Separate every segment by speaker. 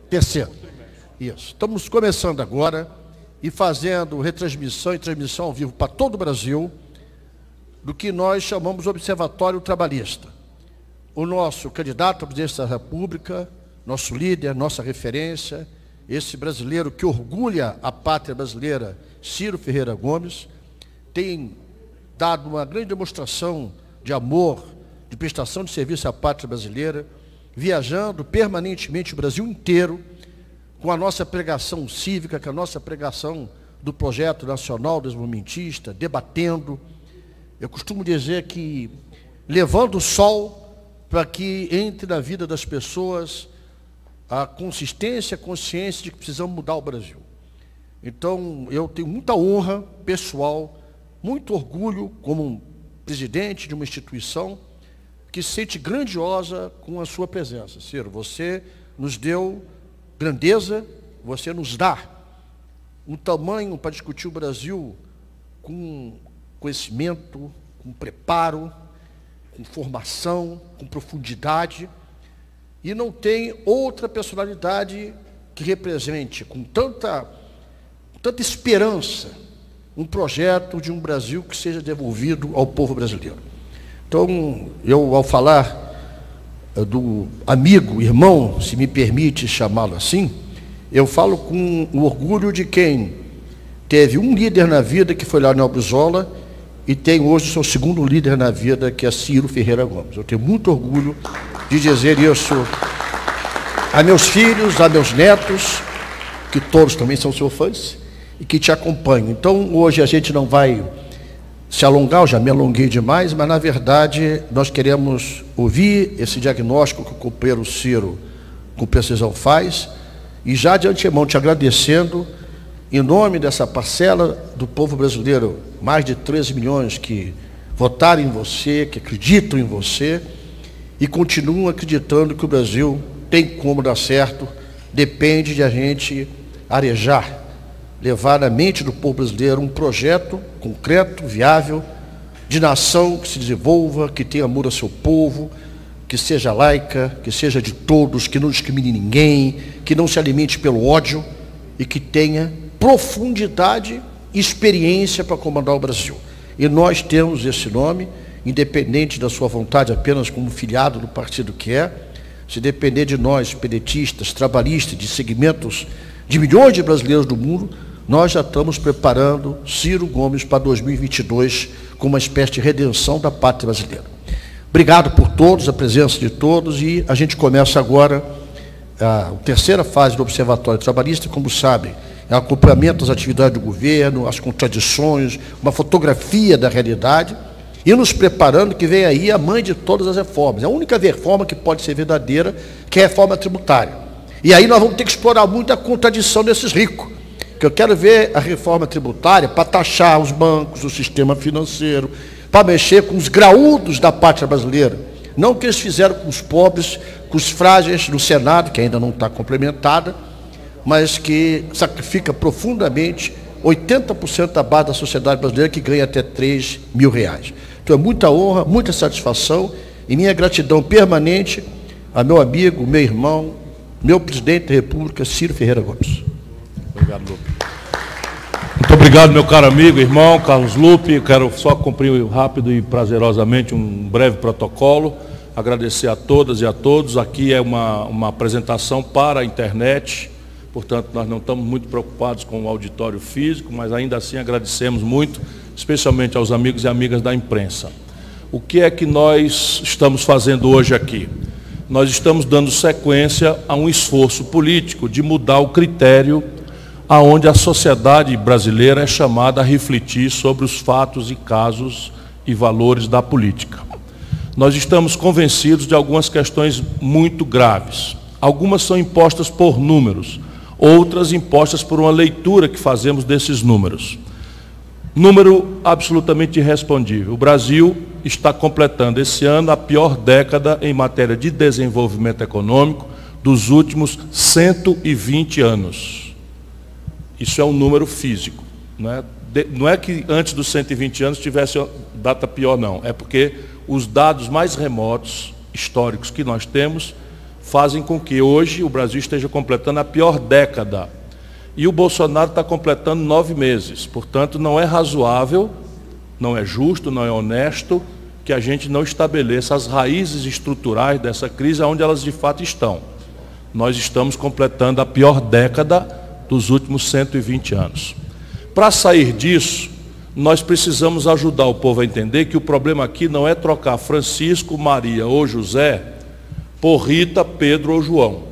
Speaker 1: Terceiro. Isso. Estamos começando agora e fazendo retransmissão e transmissão ao vivo para todo o Brasil do que nós chamamos de Observatório Trabalhista. O nosso candidato à presidência da República, nosso líder, nossa referência, esse brasileiro que orgulha a pátria brasileira, Ciro Ferreira Gomes, tem dado uma grande demonstração de amor, de prestação de serviço à pátria brasileira, viajando permanentemente o Brasil inteiro, com a nossa pregação cívica, com a nossa pregação do Projeto Nacional Desenvolvimentista, debatendo. Eu costumo dizer que levando o sol para que entre na vida das pessoas a consistência, a consciência de que precisamos mudar o Brasil. Então, eu tenho muita honra pessoal, muito orgulho como um presidente de uma instituição que se sente grandiosa com a sua presença. Ciro, você nos deu grandeza, você nos dá um tamanho para discutir o Brasil com conhecimento, com preparo, com formação, com profundidade, e não tem outra personalidade que represente com tanta esperança um projeto de um Brasil que seja devolvido ao povo brasileiro. Então, eu, ao falar do amigo, irmão, se me permite chamá-lo assim, eu falo com o orgulho de quem teve um líder na vida, que foi Leonel Brizola, e tem hoje o seu segundo líder na vida, que é Ciro Ferreira Gomes. Eu tenho muito orgulho de dizer isso a meus filhos, a meus netos, que todos também são seus fãs, e que te acompanham. Então, hoje a gente não vai se alongar, eu já me alonguei demais, mas, na verdade, nós queremos ouvir esse diagnóstico que o companheiro Ciro, com precisão, faz, e já de antemão te agradecendo, em nome dessa parcela do povo brasileiro, mais de 13 milhões que votaram em você, que acreditam em você, e continuam acreditando que o Brasil tem como dar certo, depende de a gente arejar, levar na mente do povo brasileiro um projeto concreto, viável, de nação que se desenvolva, que tenha amor ao seu povo, que seja laica, que seja de todos, que não discrimine ninguém, que não se alimente pelo ódio e que tenha profundidade e experiência para comandar o Brasil. E nós temos esse nome, independente da sua vontade, apenas como filiado do partido que é. Se depender de nós, pedetistas, trabalhistas, de segmentos de milhões de brasileiros do mundo, nós já estamos preparando Ciro Gomes para 2022 como uma espécie de redenção da pátria brasileira. Obrigado por todos, a presença de todos, e a gente começa agora a terceira fase do Observatório Trabalhista. Como sabem, é o acompanhamento das atividades do governo, as contradições, uma fotografia da realidade, e nos preparando que vem aí a mãe de todas as reformas. É a única reforma que pode ser verdadeira, que é a reforma tributária. E aí nós vamos ter que explorar muito a contradição desses ricos, que eu quero ver a reforma tributária para taxar os bancos, o sistema financeiro, para mexer com os graúdos da pátria brasileira. Não o que eles fizeram com os pobres, com os frágeis no Senado, que ainda não está complementada, mas que sacrifica profundamente 80% da base da sociedade brasileira, que ganha até R$3 mil. Então é muita honra, muita satisfação e minha gratidão permanente a meu amigo, meu irmão, meu presidente da República, Ciro Ferreira Gomes.
Speaker 2: Obrigado, Lupe. Muito obrigado, meu caro amigo, irmão Carlos Lupe. Quero só cumprir rápido e prazerosamente um breve protocolo. Agradecer a todas e a todos. Aqui é uma apresentação para a internet, portanto, nós não estamos muito preocupados com o auditório físico, mas ainda assim agradecemos muito, especialmente aos amigos e amigas da imprensa. O que é que nós estamos fazendo hoje aqui? Nós estamos dando sequência a um esforço político de mudar o critério aonde a sociedade brasileira é chamada a refletir sobre os fatos e casos e valores da política. Nós estamos convencidos de algumas questões muito graves. Algumas são impostas por números, outras impostas por uma leitura que fazemos desses números. Número absolutamente irrespondível. O Brasil está completando esse ano a pior década em matéria de desenvolvimento econômico dos últimos 120 anos. Isso é um número físico. Não é que antes dos 120 anos tivesse data pior, não. É porque os dados mais remotos, históricos, que nós temos, fazem com que hoje o Brasil esteja completando a pior década. E o Bolsonaro está completando 9 meses. Portanto, não é razoável, não é justo, não é honesto que a gente não estabeleça as raízes estruturais dessa crise onde elas de fato estão. Nós estamos completando a pior década dos últimos 120 anos. Para sair disso, nós precisamos ajudar o povo a entender que o problema aqui não é trocar Francisco, Maria ou José por Rita, Pedro ou João.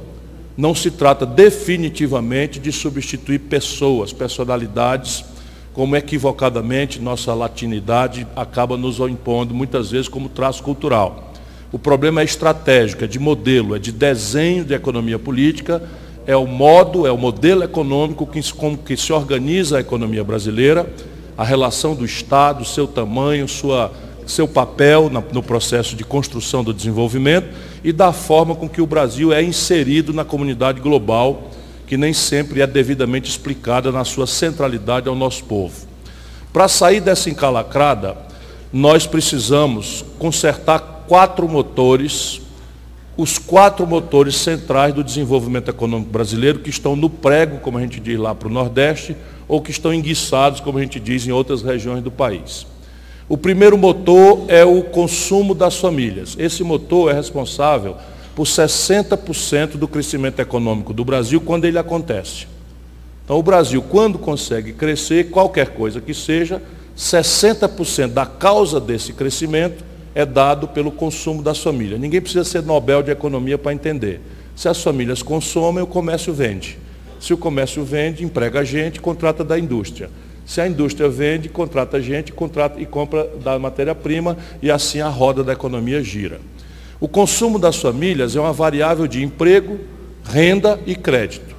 Speaker 2: Não se trata definitivamente de substituir pessoas, personalidades, como equivocadamente nossa latinidade acaba nos impondo muitas vezes como traço cultural. O problema é estratégico, é de modelo, é de desenho de economia política, é o modo, é o modelo econômico com que se organiza a economia brasileira, a relação do Estado, seu tamanho, seu papel no processo de construção do desenvolvimento e da forma com que o Brasil é inserido na comunidade global, que nem sempre é devidamente explicada na sua centralidade ao nosso povo. Para sair dessa encalacrada, nós precisamos consertar 4 motores, os 4 motores centrais do desenvolvimento econômico brasileiro, que estão no prego, como a gente diz lá para o Nordeste, ou que estão enguiçados, como a gente diz em outras regiões do país. O primeiro motor é o consumo das famílias. Esse motor é responsável por 60% do crescimento econômico do Brasil quando ele acontece. Então, o Brasil, quando consegue crescer, qualquer coisa que seja, 60% da causa desse crescimento é dado pelo consumo das famílias. Ninguém precisa ser Nobel de Economia para entender. Se as famílias consomem, o comércio vende. Se o comércio vende, emprega a gente, contrata da indústria. Se a indústria vende, contrata gente, contrata e compra da matéria-prima e assim a roda da economia gira. O consumo das famílias é uma variável de emprego, renda e crédito.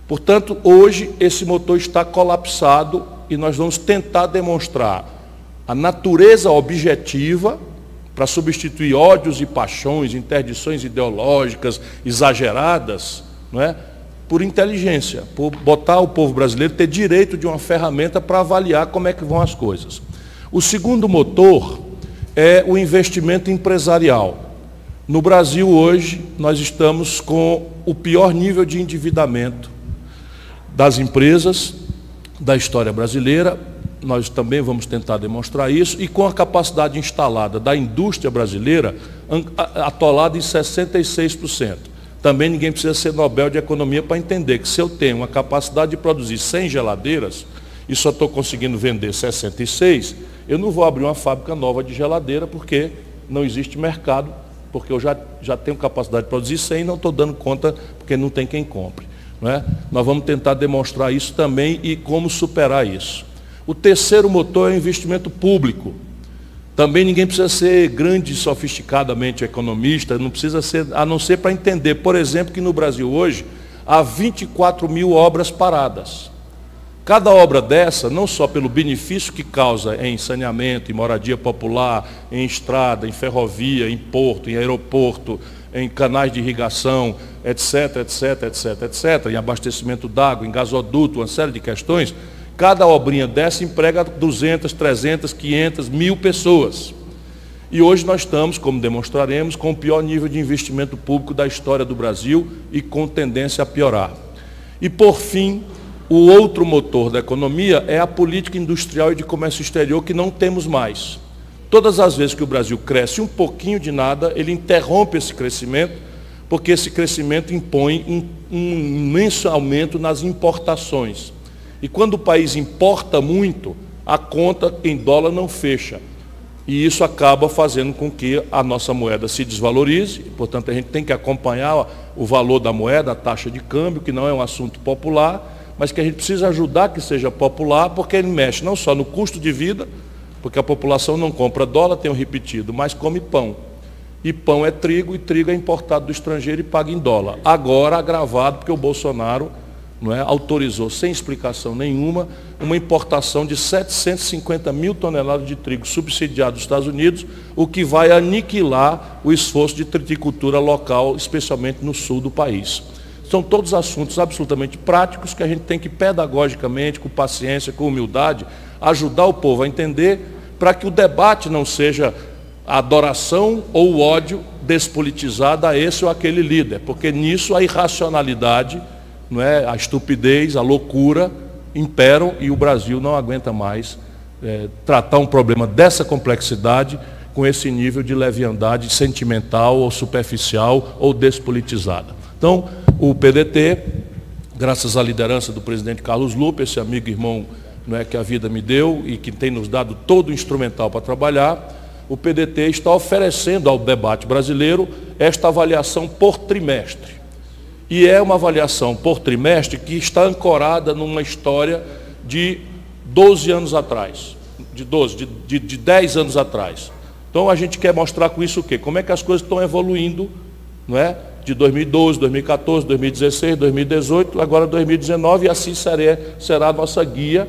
Speaker 2: Portanto, hoje esse motor está colapsado e nós vamos tentar demonstrar a natureza objetiva para substituir ódios e paixões, interdições ideológicas exageradas, não é? Por inteligência, por botar o povo brasileiro ter direito de uma ferramenta para avaliar como é que vão as coisas. O segundo motor é o investimento empresarial. No Brasil hoje, nós estamos com o pior nível de endividamento das empresas da história brasileira. Nós também vamos tentar demonstrar isso, e com a capacidade instalada da indústria brasileira atolada em 66%. Também ninguém precisa ser Nobel de Economia para entender que se eu tenho uma capacidade de produzir 100 geladeiras e só estou conseguindo vender 66, eu não vou abrir uma fábrica nova de geladeira porque não existe mercado, porque eu já tenho capacidade de produzir 100 e não estou dando conta porque não tem quem compre. Não é? Nós vamos tentar demonstrar isso também e como superar isso. O terceiro motor é o investimento público. Também ninguém precisa ser grande, sofisticadamente economista, não precisa ser, a não ser para entender, por exemplo, que no Brasil hoje há 24 mil obras paradas. Cada obra dessa, não só pelo benefício que causa em saneamento, em moradia popular, em estrada, em ferrovia, em porto, em aeroporto, em canais de irrigação, etc, etc, etc, etc, em abastecimento d'água, em gasoduto, uma série de questões. Cada obrinha dessa emprega 200, 300, 500, 1.000 pessoas. E hoje nós estamos, como demonstraremos, com o pior nível de investimento público da história do Brasil e com tendência a piorar. E, por fim, o outro motor da economia é a política industrial e de comércio exterior, que não temos mais. Todas as vezes que o Brasil cresce um pouquinho de nada, ele interrompe esse crescimento, porque esse crescimento impõe um imenso aumento nas importações. E quando o país importa muito, a conta em dólar não fecha. E isso acaba fazendo com que a nossa moeda se desvalorize. Portanto, a gente tem que acompanhar o valor da moeda, a taxa de câmbio, que não é um assunto popular, mas que a gente precisa ajudar que seja popular, porque ele mexe não só no custo de vida, porque a população não compra dólar, tenho repetido, mas come pão. E pão é trigo, e trigo é importado do estrangeiro e paga em dólar. Agora agravado, porque o Bolsonaro autorizou, sem explicação nenhuma, uma importação de 750 mil toneladas de trigo subsidiado dos Estados Unidos, o que vai aniquilar o esforço de triticultura local, especialmente no sul do país. São todos assuntos absolutamente práticos que a gente tem que, pedagogicamente, com paciência, com humildade, ajudar o povo a entender, para que o debate não seja a adoração ou o ódio despolitizado a esse ou aquele líder, porque nisso a irracionalidade, não é, a estupidez, a loucura imperam e o Brasil não aguenta mais tratar um problema dessa complexidade com esse nível de leviandade sentimental ou superficial ou despolitizada. Então, o PDT, graças à liderança do presidente Carlos Lupe, esse amigo e irmão, não é, que a vida me deu e que tem nos dado todo o instrumental para trabalhar, o PDT está oferecendo ao debate brasileiro esta avaliação por trimestre. E é uma avaliação por trimestre que está ancorada numa história de 12 anos atrás, de 10 anos atrás. Então a gente quer mostrar com isso o quê? Como é que as coisas estão evoluindo, não é? De 2012, 2014, 2016, 2018, agora 2019, e assim será a nossa guia,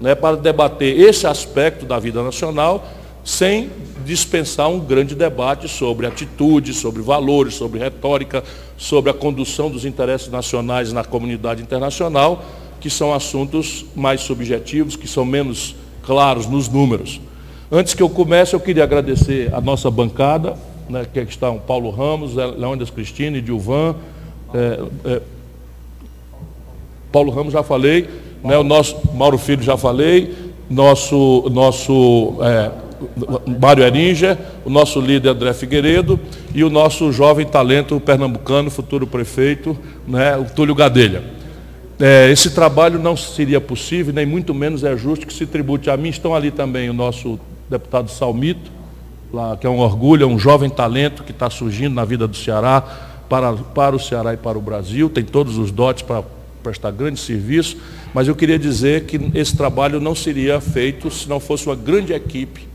Speaker 2: né, para debater esse aspecto da vida nacional, sem dispensar um grande debate sobre atitudes, sobre valores, sobre retórica, sobre a condução dos interesses nacionais na comunidade internacional, que são assuntos mais subjetivos, que são menos claros nos números. Antes que eu comece, eu queria agradecer a nossa bancada, né, que estão Paulo Ramos, Leônidas Cristina, Edilvan, Paulo Ramos já falei, né, o nosso Mauro Filho já falei, nosso Mário Eringer, o nosso líder André Figueiredo e o nosso jovem talento pernambucano, futuro prefeito, né, o Túlio Gadelha. Esse trabalho não seria possível, nem muito menos é justo que se tribute a mim. Estão ali também o nosso deputado Salmito, lá, que é um orgulho, é um jovem talento que está surgindo na vida do Ceará, para o Ceará e para o Brasil, tem todos os dotes para prestar grande serviço, mas eu queria dizer que esse trabalho não seria feito se não fosse uma grande equipe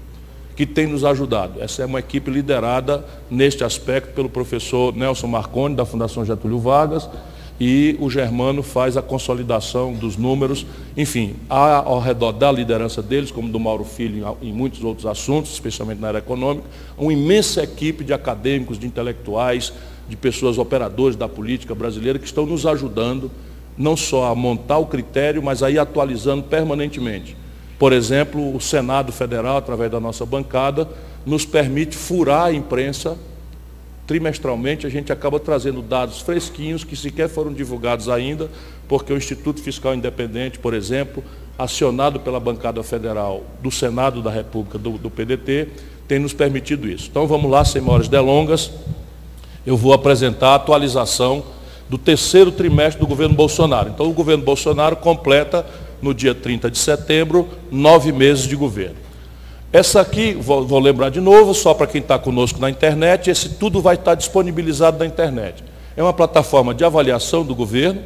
Speaker 2: que tem nos ajudado. Essa é uma equipe liderada neste aspecto pelo professor Nelson Marconi, da Fundação Getúlio Vargas, e o Germano faz a consolidação dos números. Enfim, há ao redor da liderança deles, como do Mauro Filho em muitos outros assuntos, especialmente na área econômica, uma imensa equipe de acadêmicos, de intelectuais, de pessoas operadoras da política brasileira que estão nos ajudando não só a montar o critério, mas a ir atualizando permanentemente. Por exemplo, o Senado Federal, através da nossa bancada, nos permite furar a imprensa trimestralmente. A gente acaba trazendo dados fresquinhos que sequer foram divulgados ainda, porque o Instituto Fiscal Independente, por exemplo, acionado pela bancada federal do Senado da República, do PDT, tem nos permitido isso. Então vamos lá, sem maiores delongas, eu vou apresentar a atualização do terceiro trimestre do governo Bolsonaro. Então o governo Bolsonaro completa, no dia 30 de setembro, 9 meses de governo. Essa aqui, vou lembrar de novo, só para quem está conosco na internet, esse tudo vai estar disponibilizado na internet. É uma plataforma de avaliação do governo,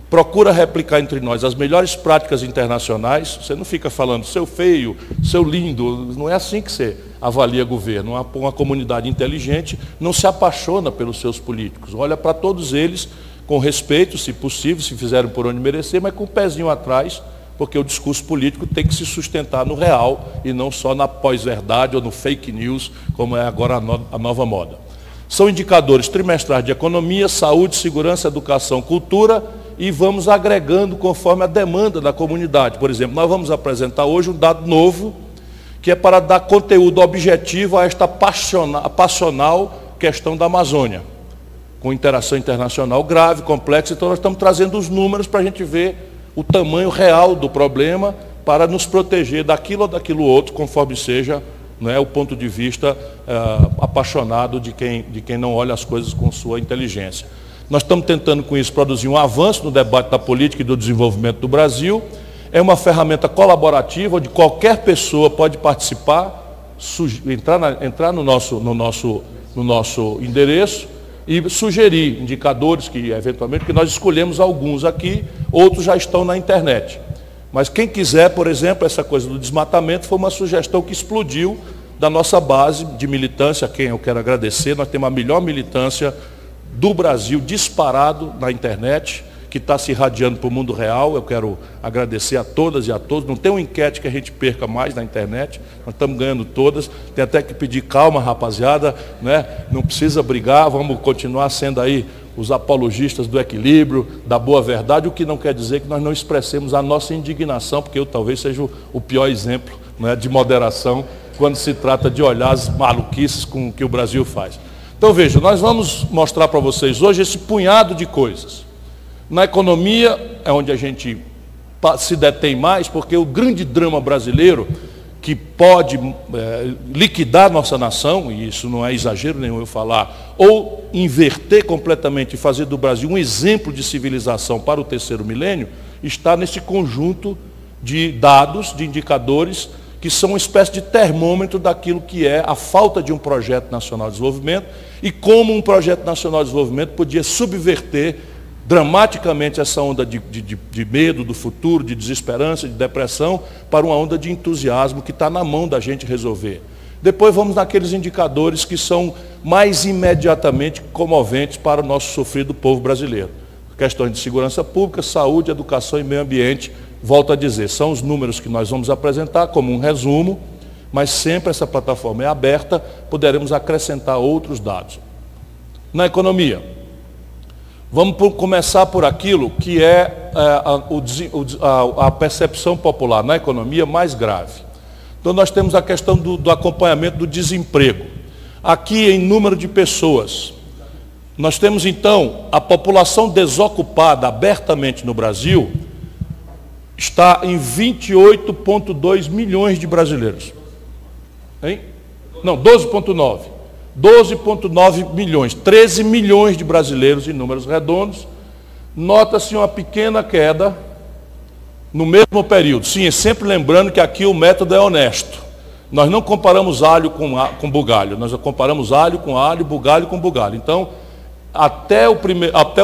Speaker 2: procura replicar entre nós as melhores práticas internacionais. Você não fica falando seu feio, seu lindo, não é assim que você avalia governo. Uma comunidade inteligente não se apaixona pelos seus políticos, olha para todos eles com respeito, se possível, se fizerem por onde merecer, mas com o pezinho atrás, porque o discurso político tem que se sustentar no real e não só na pós-verdade ou no fake news, como é agora a nova moda. São indicadores trimestrais de economia, saúde, segurança, educação, cultura, e vamos agregando conforme a demanda da comunidade. Por exemplo, nós vamos apresentar hoje um dado novo, que é para dar conteúdo objetivo a esta passional questão da Amazônia, com interação internacional grave, complexa. Então nós estamos trazendo os números para a gente ver o tamanho real do problema, para nos proteger daquilo ou daquilo outro, conforme seja, não é, o ponto de vista apaixonado de quem não olha as coisas com sua inteligência. Nós estamos tentando com isso produzir um avanço no debate da política e do desenvolvimento do Brasil. É uma ferramenta colaborativa, onde qualquer pessoa pode participar, entrar no nosso endereço e sugerir indicadores que, eventualmente, que nós escolhemos alguns aqui, outros já estão na internet. Mas quem quiser, por exemplo, essa coisa do desmatamento foi uma sugestão que explodiu da nossa base de militância, a quem eu quero agradecer. Nós temos a melhor militância do Brasil disparado na internet, que está se irradiando para o mundo real. Eu quero agradecer a todas e a todos. Não tem uma enquete que a gente perca mais na internet, nós estamos ganhando todas. Tem até que pedir calma, rapaziada, né? Não precisa brigar, vamos continuar sendo aí os apologistas do equilíbrio, da boa verdade, o que não quer dizer que nós não expressemos a nossa indignação, porque eu talvez seja o pior exemplo, né, de moderação quando se trata de olhar as maluquices com que o Brasil faz. Então veja, nós vamos mostrar para vocês hoje esse punhado de coisas. Na economia é onde a gente se detém mais, porque o grande drama brasileiro que pode liquidar nossa nação, e isso não é exagero nenhum eu falar, ou inverter completamente e fazer do Brasil um exemplo de civilização para o terceiro milênio, está nesse conjunto de dados, de indicadores, que são uma espécie de termômetro daquilo que é a falta de um projeto nacional de desenvolvimento e como um projeto nacional de desenvolvimento podia subverter dramaticamente essa onda de medo do futuro, de desesperança, de depressão, para uma onda de entusiasmo que está na mão da gente resolver. Depois vamos naqueles indicadores que são mais imediatamente comoventes para o nosso sofrido povo brasileiro. Questões de segurança pública, saúde, educação e meio ambiente, volto a dizer, são os números que nós vamos apresentar como um resumo, mas sempre essa plataforma é aberta, poderemos acrescentar outros dados. Na economia, vamos começar por aquilo que é a percepção popular na economia mais grave. Então nós temos a questão do acompanhamento do desemprego. Aqui em número de pessoas, nós temos então a população desocupada abertamente no Brasil, está em 28,2 milhões de brasileiros. Hein? Não, 12,9. 12,9 milhões, 13 milhões de brasileiros em números redondos. Nota-se uma pequena queda no mesmo período. Sim, sempre lembrando que aqui o método é honesto. Nós não comparamos alho com bugalho, nós comparamos alho com alho, bugalho com bugalho. Então, até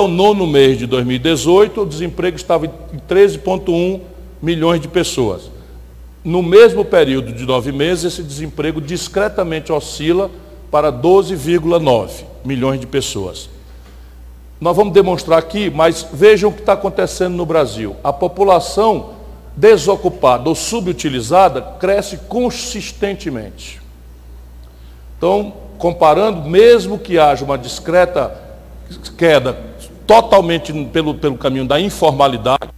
Speaker 2: o nono mês de 2018, o desemprego estava em 13,1 milhões de pessoas. No mesmo período de 9 meses, esse desemprego discretamente oscila para 12,9 milhões de pessoas. Nós vamos demonstrar aqui, mas vejam o que está acontecendo no Brasil. A população desocupada ou subutilizada cresce consistentemente. Então, comparando, mesmo que haja uma discreta queda totalmente pelo caminho da informalidade,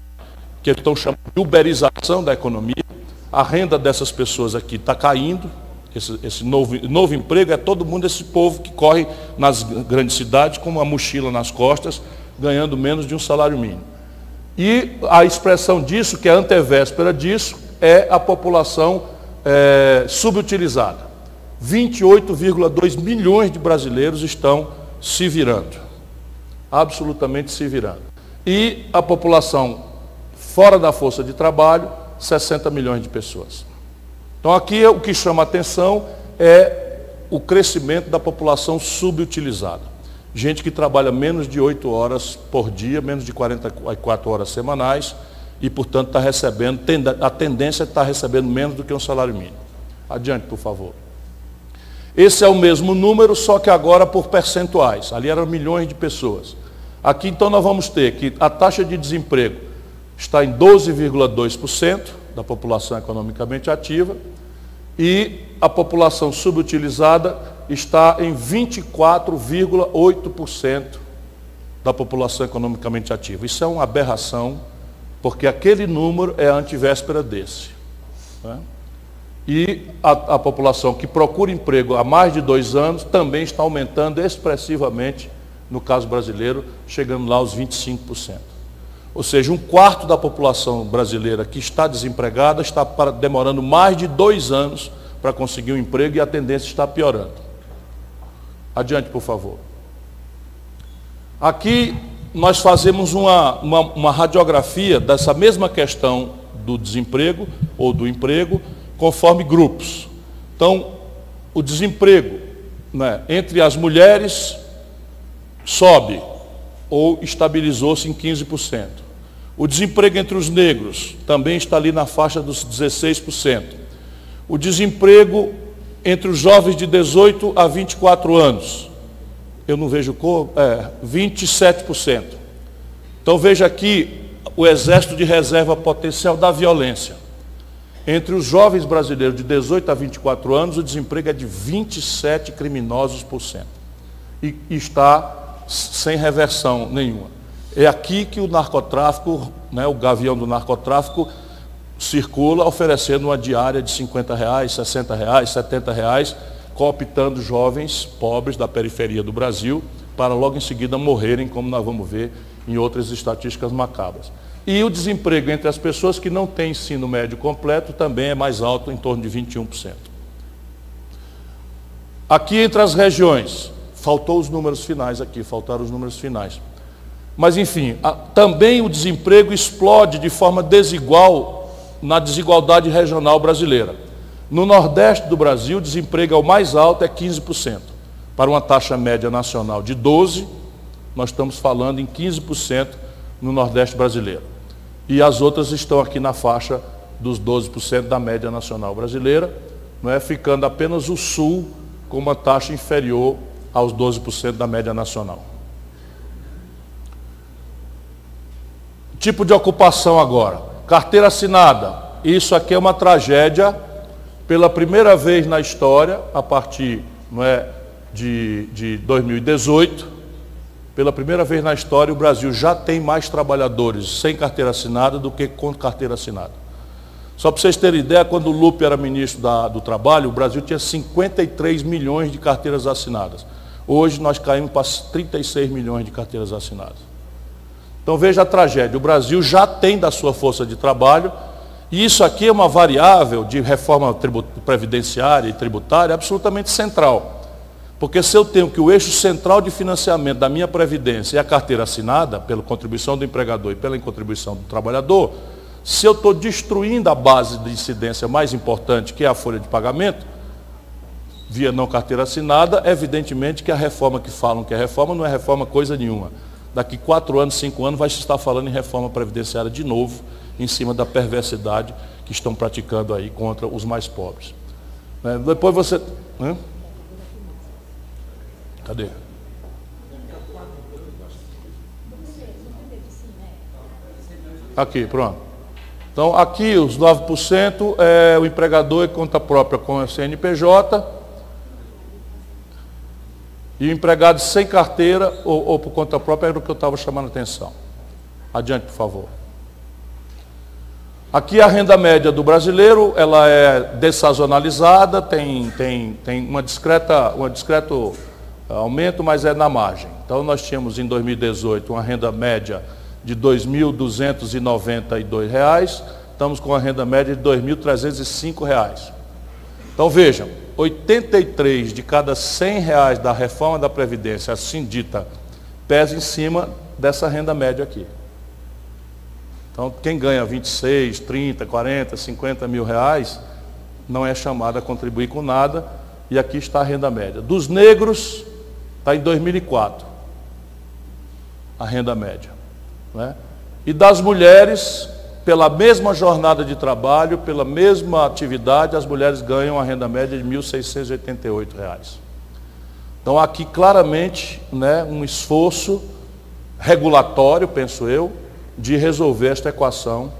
Speaker 2: que estão chamando de uberização da economia, a renda dessas pessoas aqui está caindo. Esse novo emprego é todo mundo, esse povo que corre nas grandes cidades com uma mochila nas costas, ganhando menos de um salário mínimo. E a expressão disso, que é a antevéspera disso, é a população subutilizada. 28,2 milhões de brasileiros estão se virando, absolutamente se virando. E a população fora da força de trabalho, 60 milhões de pessoas. Então aqui o que chama a atenção é o crescimento da população subutilizada. Gente que trabalha menos de 8 horas por dia, menos de 44 horas semanais e, portanto, está recebendo, a tendência é estar recebendo menos do que um salário mínimo. Adiante, por favor. Esse é o mesmo número, só que agora por percentuais. Ali eram milhões de pessoas. Aqui, então, nós vamos ter que a taxa de desemprego está em 12,2% da população economicamente ativa e a população subutilizada está em 24,8% da população economicamente ativa. Isso é uma aberração, porque aquele número é a antivéspera desse. Né? E a população que procura emprego há mais de 2 anos também está aumentando expressivamente, no caso brasileiro, chegando lá aos 25%. Ou seja, 1/4 da população brasileira que está desempregada está demorando mais de 2 anos para conseguir um emprego e a tendência está piorando. Adiante, por favor. Aqui nós fazemos uma radiografia dessa mesma questão do desemprego ou do emprego, conforme grupos. Então, o desemprego, né, entre as mulheres sobe ou estabilizou-se em 15%. O desemprego entre os negros também está ali na faixa dos 16%. O desemprego entre os jovens de 18 a 24 anos, eu não vejo cor, 27%. Então veja aqui o exército de reserva potencial da violência. Entre os jovens brasileiros de 18 a 24 anos, o desemprego é de 27 criminosos por cento. E está sem reversão nenhuma. É aqui que o narcotráfico, né, o gavião do narcotráfico, circula oferecendo uma diária de R$50, R$60, R$70, cooptando jovens pobres da periferia do Brasil para logo em seguida morrerem, como nós vamos ver em outras estatísticas macabras. E o desemprego entre as pessoas que não têm ensino médio completo também é mais alto, em torno de 21%. Aqui entre as regiões, faltaram os números finais. Mas enfim, também o desemprego explode de forma desigual na desigualdade regional brasileira. No Nordeste do Brasil, o desemprego é o mais alto, é 15%. Para uma taxa média nacional de 12%, nós estamos falando em 15% no Nordeste brasileiro. E as outras estão aqui na faixa dos 12% da média nacional brasileira, não é? Ficando apenas o Sul com uma taxa inferior aos 12% da média nacional. Tipo de ocupação agora. Carteira assinada. Isso aqui é uma tragédia. Pela primeira vez na história, a partir de 2018, pela primeira vez na história, o Brasil já tem mais trabalhadores sem carteira assinada do que com carteira assinada. Só para vocês terem ideia, quando o Lupe era ministro do Trabalho, o Brasil tinha 53 milhões de carteiras assinadas. Hoje nós caímos para 36 milhões de carteiras assinadas. Então veja a tragédia. O Brasil já tem da sua força de trabalho, e isso aqui é uma variável de reforma previdenciária e tributária absolutamente central. Porque se eu tenho que o eixo central de financiamento da minha previdência é a carteira assinada, pela contribuição do empregador e pela contribuição do trabalhador, se eu estou destruindo a base de incidência mais importante, que é a folha de pagamento, via não carteira assinada, evidentemente que a reforma que falam que é reforma não é reforma coisa nenhuma. Daqui 4 anos, 5 anos, vai se estar falando em reforma previdenciária de novo, em cima da perversidade que estão praticando aí contra os mais pobres. Depois você... Cadê? Aqui, pronto. Então, aqui os 9% é o empregador e conta própria com a CNPJ, e o empregado sem carteira ou por conta própria era o que eu estava chamando a atenção. Adiante, por favor. Aqui a renda média do brasileiro, ela é dessazonalizada, tem um discreto aumento, mas é na margem. Então nós tínhamos em 2018 uma renda média de R$ 2.292, estamos com a renda média de R$ 2.305. Então vejam, 83 de cada R$ 100 da reforma da Previdência, assim dita, pesa em cima dessa renda média aqui. Então quem ganha 26, 30, 40, 50 mil reais, não é chamado a contribuir com nada, e aqui está a renda média. Dos negros, está em 2004, a renda média. Né? E das mulheres, pela mesma jornada de trabalho, pela mesma atividade, as mulheres ganham a renda média de R$ 1.688. Então aqui claramente, né, um esforço regulatório, penso eu, de resolver esta equação,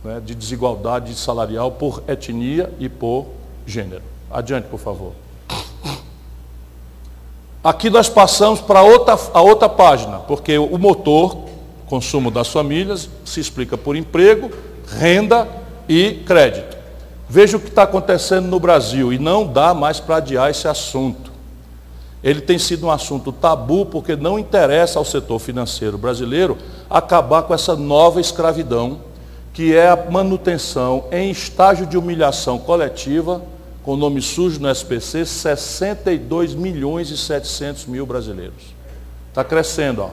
Speaker 2: né, de desigualdade salarial por etnia e por gênero. Adiante, por favor. Aqui nós passamos para a outra página, porque o motor, consumo das famílias, se explica por emprego, renda e crédito. Veja o que está acontecendo no Brasil, e não dá mais para adiar esse assunto. Ele tem sido um assunto tabu, porque não interessa ao setor financeiro brasileiro acabar com essa nova escravidão, que é a manutenção em estágio de humilhação coletiva, com o nome sujo no SPC, 62 milhões e 700 mil brasileiros. Está crescendo, ó.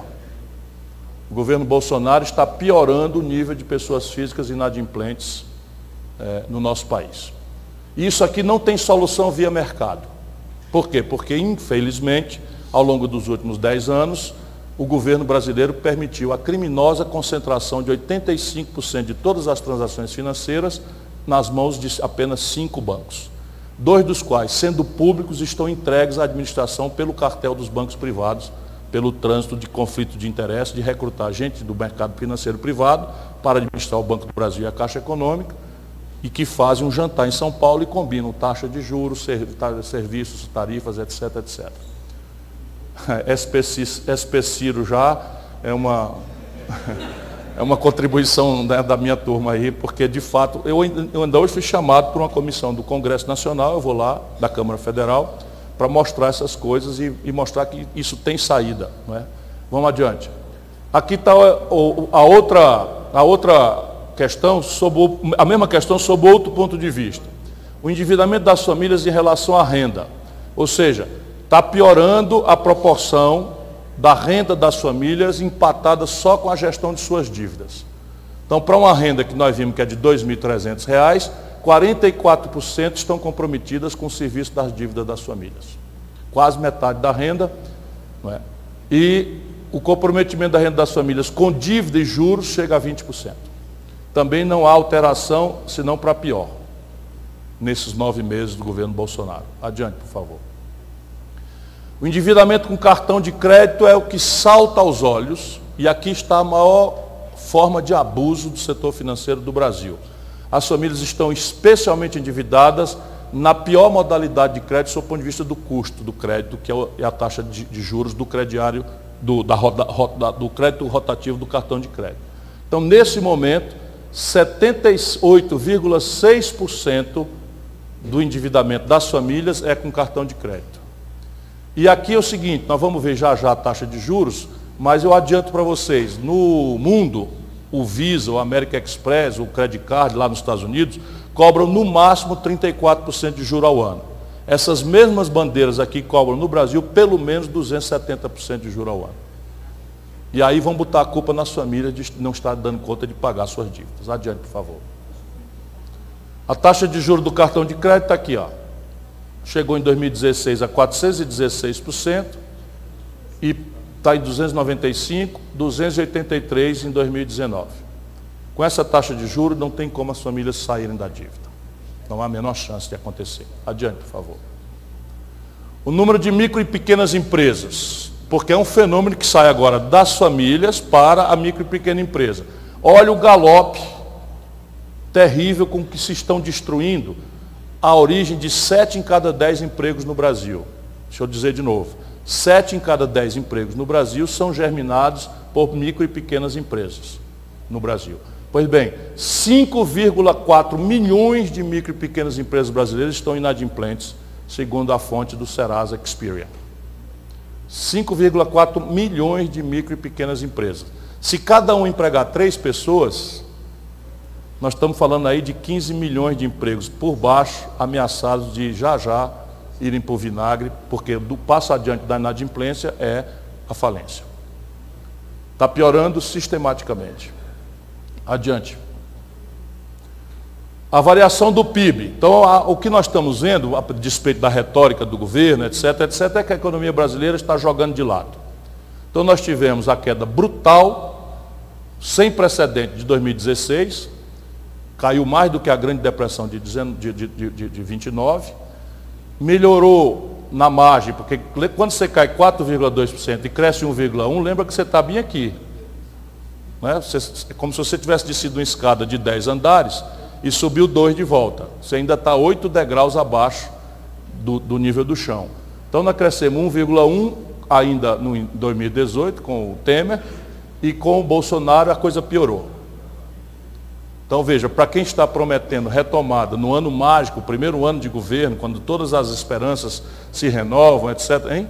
Speaker 2: O governo Bolsonaro está piorando o nível de pessoas físicas inadimplentes no nosso país. Isso aqui não tem solução via mercado. Por quê? Porque, infelizmente, ao longo dos últimos 10 anos, o governo brasileiro permitiu a criminosa concentração de 85% de todas as transações financeiras nas mãos de apenas 5 bancos. 2 dos quais, sendo públicos, estão entregues à administração pelo cartel dos bancos privados, pelo trânsito de conflito de interesse, de recrutar gente do mercado financeiro privado para administrar o Banco do Brasil e a Caixa Econômica, e que fazem um jantar em São Paulo e combinam taxa de juros, serviços, tarifas, etc, etc. SP Ciro já é É uma contribuição, né, da minha turma aí, porque de fato, eu ainda hoje fui chamado por uma comissão do Congresso Nacional, eu vou lá, da Câmara Federal, para mostrar essas coisas e mostrar que isso tem saída. Não é? Vamos adiante. Aqui está a outra questão, a mesma questão sob outro ponto de vista. O endividamento das famílias em relação à renda. Ou seja, está piorando a proporção da renda das famílias empatada só com a gestão de suas dívidas. Então, para uma renda que nós vimos que é de R$ 2.300, 44% estão comprometidas com o serviço das dívidas das famílias. Quase metade da renda. Não é? E o comprometimento da renda das famílias com dívida e juros chega a 20%. Também não há alteração, senão para pior, nesses 9 meses do governo Bolsonaro. Adiante, por favor. O endividamento com cartão de crédito é o que salta aos olhos, e aqui está a maior forma de abuso do setor financeiro do Brasil. As famílias estão especialmente endividadas na pior modalidade de crédito, sob o ponto de vista do custo do crédito, que é a taxa de juros do crediário, do crédito rotativo do cartão de crédito. Então, nesse momento, 78,6% do endividamento das famílias é com cartão de crédito. E aqui é o seguinte, nós vamos ver já a taxa de juros, mas eu adianto para vocês, no mundo, o Visa, o American Express, o Credit Card lá nos Estados Unidos, cobram no máximo 34% de juros ao ano. Essas mesmas bandeiras aqui cobram no Brasil pelo menos 270% de juros ao ano. E aí vão botar a culpa nas famílias de não estar dando conta de pagar suas dívidas. Adiante, por favor. A taxa de juros do cartão de crédito está aqui, ó. Chegou em 2016 a 416% e está em 295, 283 em 2019. Com essa taxa de juros não tem como as famílias saírem da dívida. Não há a menor chance de acontecer. Adiante, por favor. O número de micro e pequenas empresas, porque é um fenômeno que sai agora das famílias para a micro e pequena empresa. Olha o galope terrível com que se estão destruindo a origem de 7 em cada 10 empregos no Brasil. Deixa eu dizer de novo. 7 em cada 10 empregos no Brasil são germinados por micro e pequenas empresas no Brasil. Pois bem, 5,4 milhões de micro e pequenas empresas brasileiras estão inadimplentes, segundo a fonte do Serasa Experian. 5,4 milhões de micro e pequenas empresas. Se cada um empregar 3 pessoas, nós estamos falando aí de 15 milhões de empregos por baixo, ameaçados de já irem para o vinagre, porque do passo adiante da inadimplência é a falência. Está piorando sistematicamente. Adiante. A variação do PIB. Então, o que nós estamos vendo, a despeito da retórica do governo, etc., é que a economia brasileira está jogando de lado. Então, nós tivemos a queda brutal, sem precedente, de 2016, caiu mais do que a Grande Depressão de 29, melhorou na margem, porque quando você cai 4,2% e cresce 1,1%, lembra que você está bem aqui. Não é? É como se você tivesse descido uma escada de 10 andares e subiu 2 de volta. Você ainda está 8 degraus abaixo do nível do chão. Então nós crescemos 1,1% ainda em 2018 com o Temer, e com o Bolsonaro a coisa piorou. Então veja, para quem está prometendo retomada no ano mágico, o primeiro ano de governo, quando todas as esperanças se renovam, etc. Hein?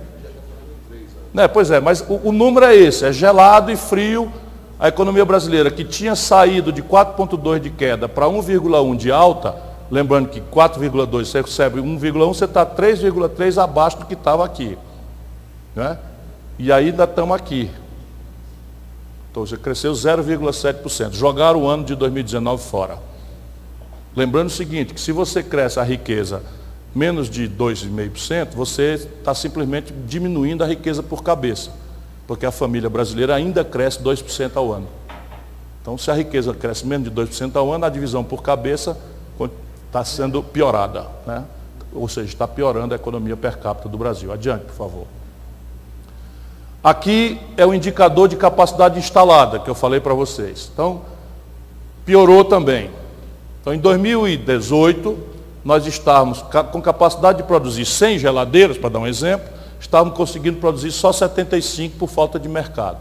Speaker 2: Pois é, mas o número é esse, é gelado e frio. A economia brasileira, que tinha saído de 4,2 de queda para 1,1 de alta, lembrando que 4,2 você recebe 1,1, você está 3,3 abaixo do que estava aqui. Né? E ainda estamos aqui. Então você cresceu 0,7%. Jogaram o ano de 2019 fora. Lembrando o seguinte, que se você cresce a riqueza menos de 2,5%, você está simplesmente diminuindo a riqueza por cabeça. Porque a família brasileira ainda cresce 2% ao ano. Então, se a riqueza cresce menos de 2% ao ano, a divisão por cabeça está sendo piorada. Né? Ou seja, está piorando a economia per capita do Brasil. Adiante, por favor. Aqui é o indicador de capacidade instalada, que eu falei para vocês. Então, piorou também. Então, em 2018, nós estávamos com capacidade de produzir 100 geladeiras, para dar um exemplo, estávamos conseguindo produzir só 75 por falta de mercado.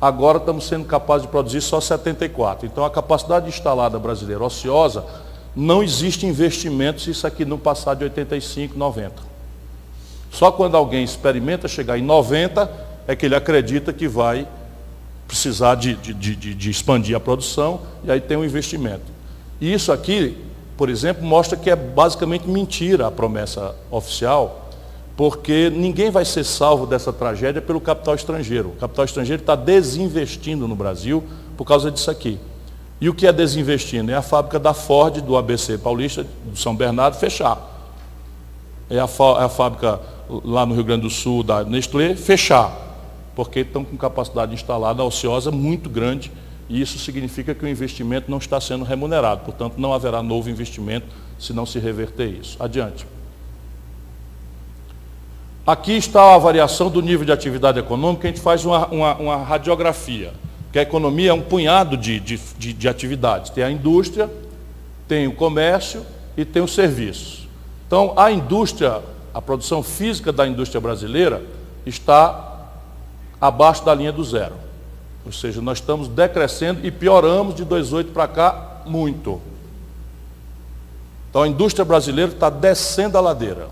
Speaker 2: agora estamos sendo capazes de produzir só 74. Então a capacidade instalada brasileira ociosa, não existe investimento se isso aqui não passar de 85, 90. Só quando alguém experimenta chegar em 90, é que ele acredita que vai precisar de expandir a produção, e aí tem um investimento. E isso aqui, por exemplo, mostra que é basicamente mentira a promessa oficial, porque ninguém vai ser salvo dessa tragédia pelo capital estrangeiro. O capital estrangeiro está desinvestindo no Brasil por causa disso aqui. E o que é desinvestindo? É a fábrica da Ford, do ABC Paulista, do São Bernardo, fechar. É a fábrica lá no Rio Grande do Sul, da Nestlé, fechar. Porque estão com capacidade instalada ociosa muito grande, e isso significa que o investimento não está sendo remunerado. Portanto, não haverá novo investimento se não se reverter isso. Adiante. Aqui está a variação do nível de atividade econômica. A gente faz uma radiografia, que a economia é um punhado de atividades. Tem a indústria, tem o comércio e tem os serviços. Então, a indústria, a produção física da indústria brasileira está abaixo da linha do zero. Ou seja, nós estamos decrescendo e pioramos de 2008 para cá muito. Então, a indústria brasileira está descendo a ladeira.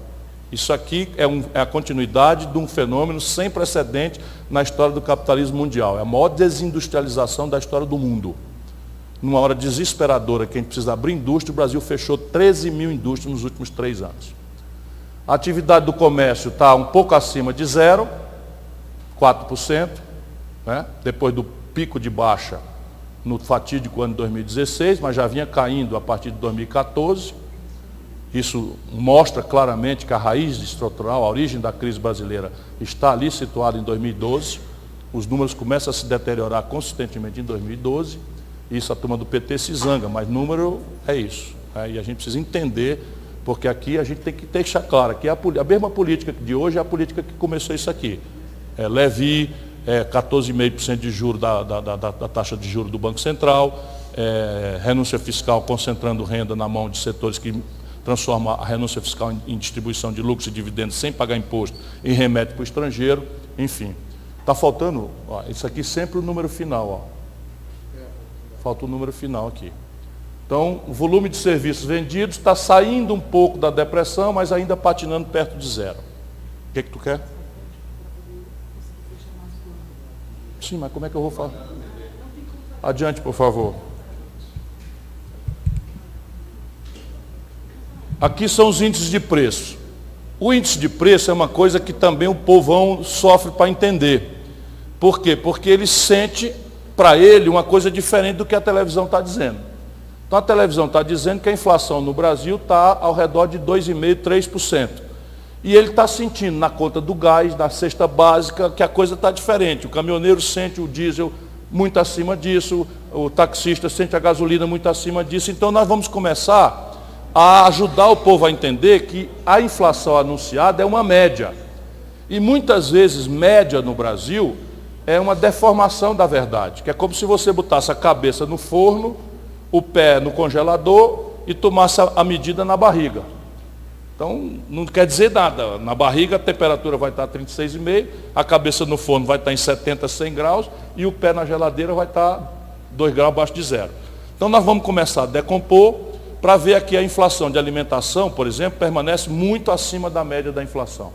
Speaker 2: Isso aqui é a continuidade de um fenômeno sem precedente na história do capitalismo mundial. É a maior desindustrialização da história do mundo. Numa hora desesperadora que a gente precisa abrir indústria, o Brasil fechou 13 mil indústrias nos últimos 3 anos. A atividade do comércio está um pouco acima de zero, 4%, né? Depois do pico de baixa no fatídico ano de 2016, mas já vinha caindo a partir de 2014. Isso mostra claramente que a raiz estrutural, a origem da crise brasileira está ali situada em 2012. Os números começam a se deteriorar consistentemente em 2012. Isso a turma do PT se zanga, mas número é isso. E a gente precisa entender, porque aqui a gente tem que deixar claro que a mesma política de hoje é a política que começou isso aqui. Levy, 14,5% de juros da taxa de juros do Banco Central, renúncia fiscal concentrando renda na mão de setores que transforma a renúncia fiscal em distribuição de lucros e dividendos sem pagar imposto e remete para o estrangeiro, enfim. Está faltando, ó, isso aqui sempre o número final, ó. Falta o número final aqui. Então, o volume de serviços vendidos está saindo um pouco da depressão, mas ainda patinando perto de zero. O que tu quer? Sim, mas como é que eu vou falar? Adiante, por favor. Aqui são os índices de preço. O índice de preço é uma coisa que também o povão sofre para entender. Por quê? Porque ele sente, para ele, uma coisa diferente do que a televisão está dizendo. Então a televisão está dizendo que a inflação no Brasil está ao redor de 2,5%, 3%. E ele está sentindo na conta do gás, na cesta básica, que a coisa está diferente. O caminhoneiro sente o diesel muito acima disso, o taxista sente a gasolina muito acima disso. Então nós vamos começar a ajudar o povo a entender que a inflação anunciada é uma média. E muitas vezes média no Brasil é uma deformação da verdade, que é como se você botasse a cabeça no forno, o pé no congelador e tomasse a medida na barriga. Então, não quer dizer nada. Na barriga a temperatura vai estar 36,5, a cabeça no forno vai estar em 70, 100 graus e o pé na geladeira vai estar 2 graus abaixo de zero. Então, nós vamos começar a decompor para ver aqui a inflação de alimentação, por exemplo, permanece muito acima da média da inflação.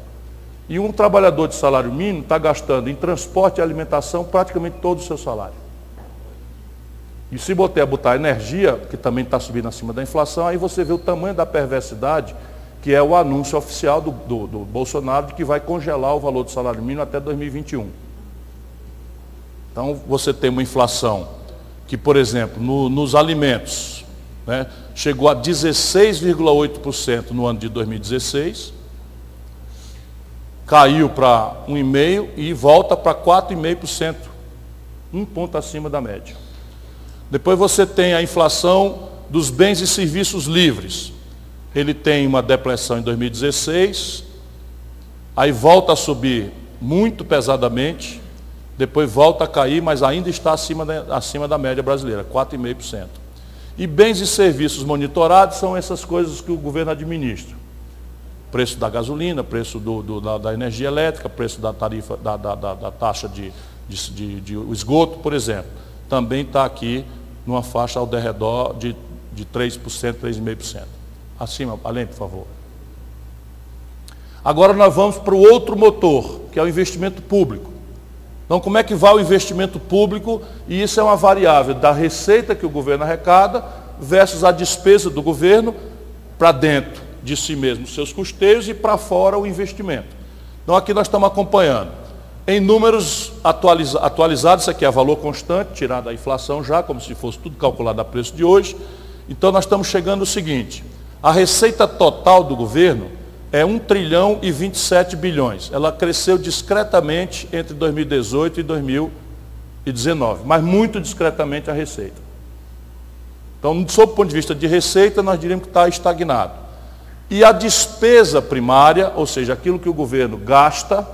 Speaker 2: E um trabalhador de salário mínimo está gastando em transporte e alimentação praticamente todo o seu salário. E se botar energia, que também está subindo acima da inflação, aí você vê o tamanho da perversidade, que é o anúncio oficial do Bolsonaro de que vai congelar o valor do salário mínimo até 2021. Então, você tem uma inflação que, por exemplo, nos alimentos, né, chegou a 16,8% no ano de 2016, caiu para 1,5% e volta para 4,5%, 1 ponto acima da média. Depois você tem a inflação dos bens e serviços livres. Ele tem uma depressão em 2016, aí volta a subir muito pesadamente, depois volta a cair, mas ainda está acima da média brasileira, 4,5%. E bens e serviços monitorados são essas coisas que o governo administra. Preço da gasolina, preço da energia elétrica, preço da tarifa, da taxa de o esgoto, por exemplo, também está aqui numa faixa ao redor de 3%, 3,5%. Acima, além, por favor. Agora nós vamos para o outro motor, que é o investimento público. Então, como é que vai o investimento público? E isso é uma variável da receita que o governo arrecada versus a despesa do governo para dentro de si mesmo, seus custeios, e para fora o investimento. Então, aqui nós estamos acompanhando. Em números atualizados, isso aqui é valor constante, tirado a inflação já, como se fosse tudo calculado a preço de hoje. Então, nós estamos chegando ao seguinte: a receita total do governo é 1 trilhão e 27 bilhões. Ela cresceu discretamente entre 2018 e 2019, mas muito discretamente a receita. Então, sob o ponto de vista de receita, nós diríamos que está estagnado. E a despesa primária, ou seja, aquilo que o governo gasta,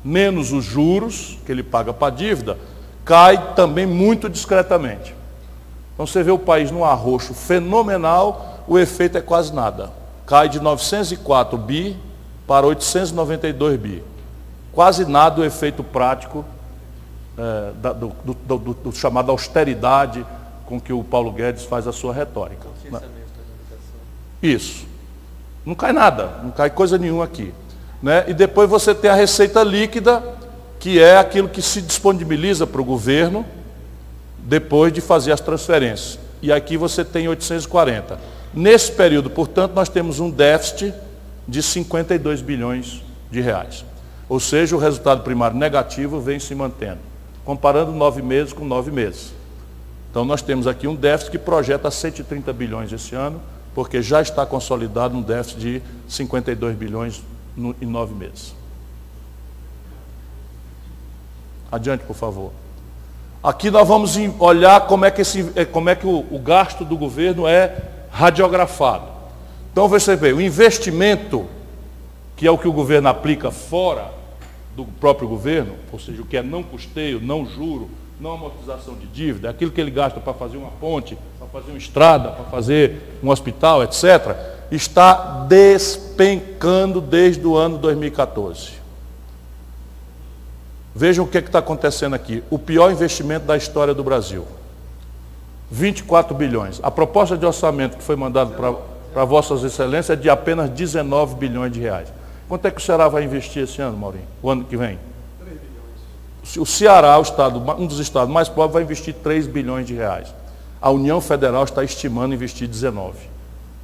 Speaker 2: menos os juros que ele paga para a dívida, cai também muito discretamente. Então, você vê o país num arroxo fenomenal, o efeito é quase nada. Cai de 904 bi para 892 bi. Quase nada o efeito prático do chamado austeridade com que o Paulo Guedes faz a sua retórica. Isso. Não cai nada, não cai coisa nenhuma aqui. Né? E depois você tem a receita líquida, que é aquilo que se disponibiliza para o governo depois de fazer as transferências. E aqui você tem 840. Nesse período, portanto, nós temos um déficit de 52 bilhões de reais. Ou seja, o resultado primário negativo vem se mantendo, comparando 9 meses com 9 meses. Então, nós temos aqui um déficit que projeta 130 bilhões esse ano, porque já está consolidado um déficit de 52 bilhões em 9 meses. Adiante, por favor. Aqui nós vamos olhar como é que o gasto do governo é radiografado. Então você vê, o investimento, que é o que o governo aplica fora do próprio governo, ou seja, o que é não custeio, não juro, não amortização de dívida, aquilo que ele gasta para fazer uma ponte, para fazer uma estrada, para fazer um hospital, etc., está despencando desde o ano 2014. Vejam o que está acontecendo aqui. O pior investimento da história do Brasil. 24 bilhões. A proposta de orçamento que foi mandada para Vossas Excelências é de apenas 19 bilhões de reais. Quanto é que o Ceará vai investir esse ano, Maurinho? O ano que vem? 3 bilhões. O Ceará, um dos estados mais pobres, vai investir 3 bilhões de reais. A União Federal está estimando investir 19.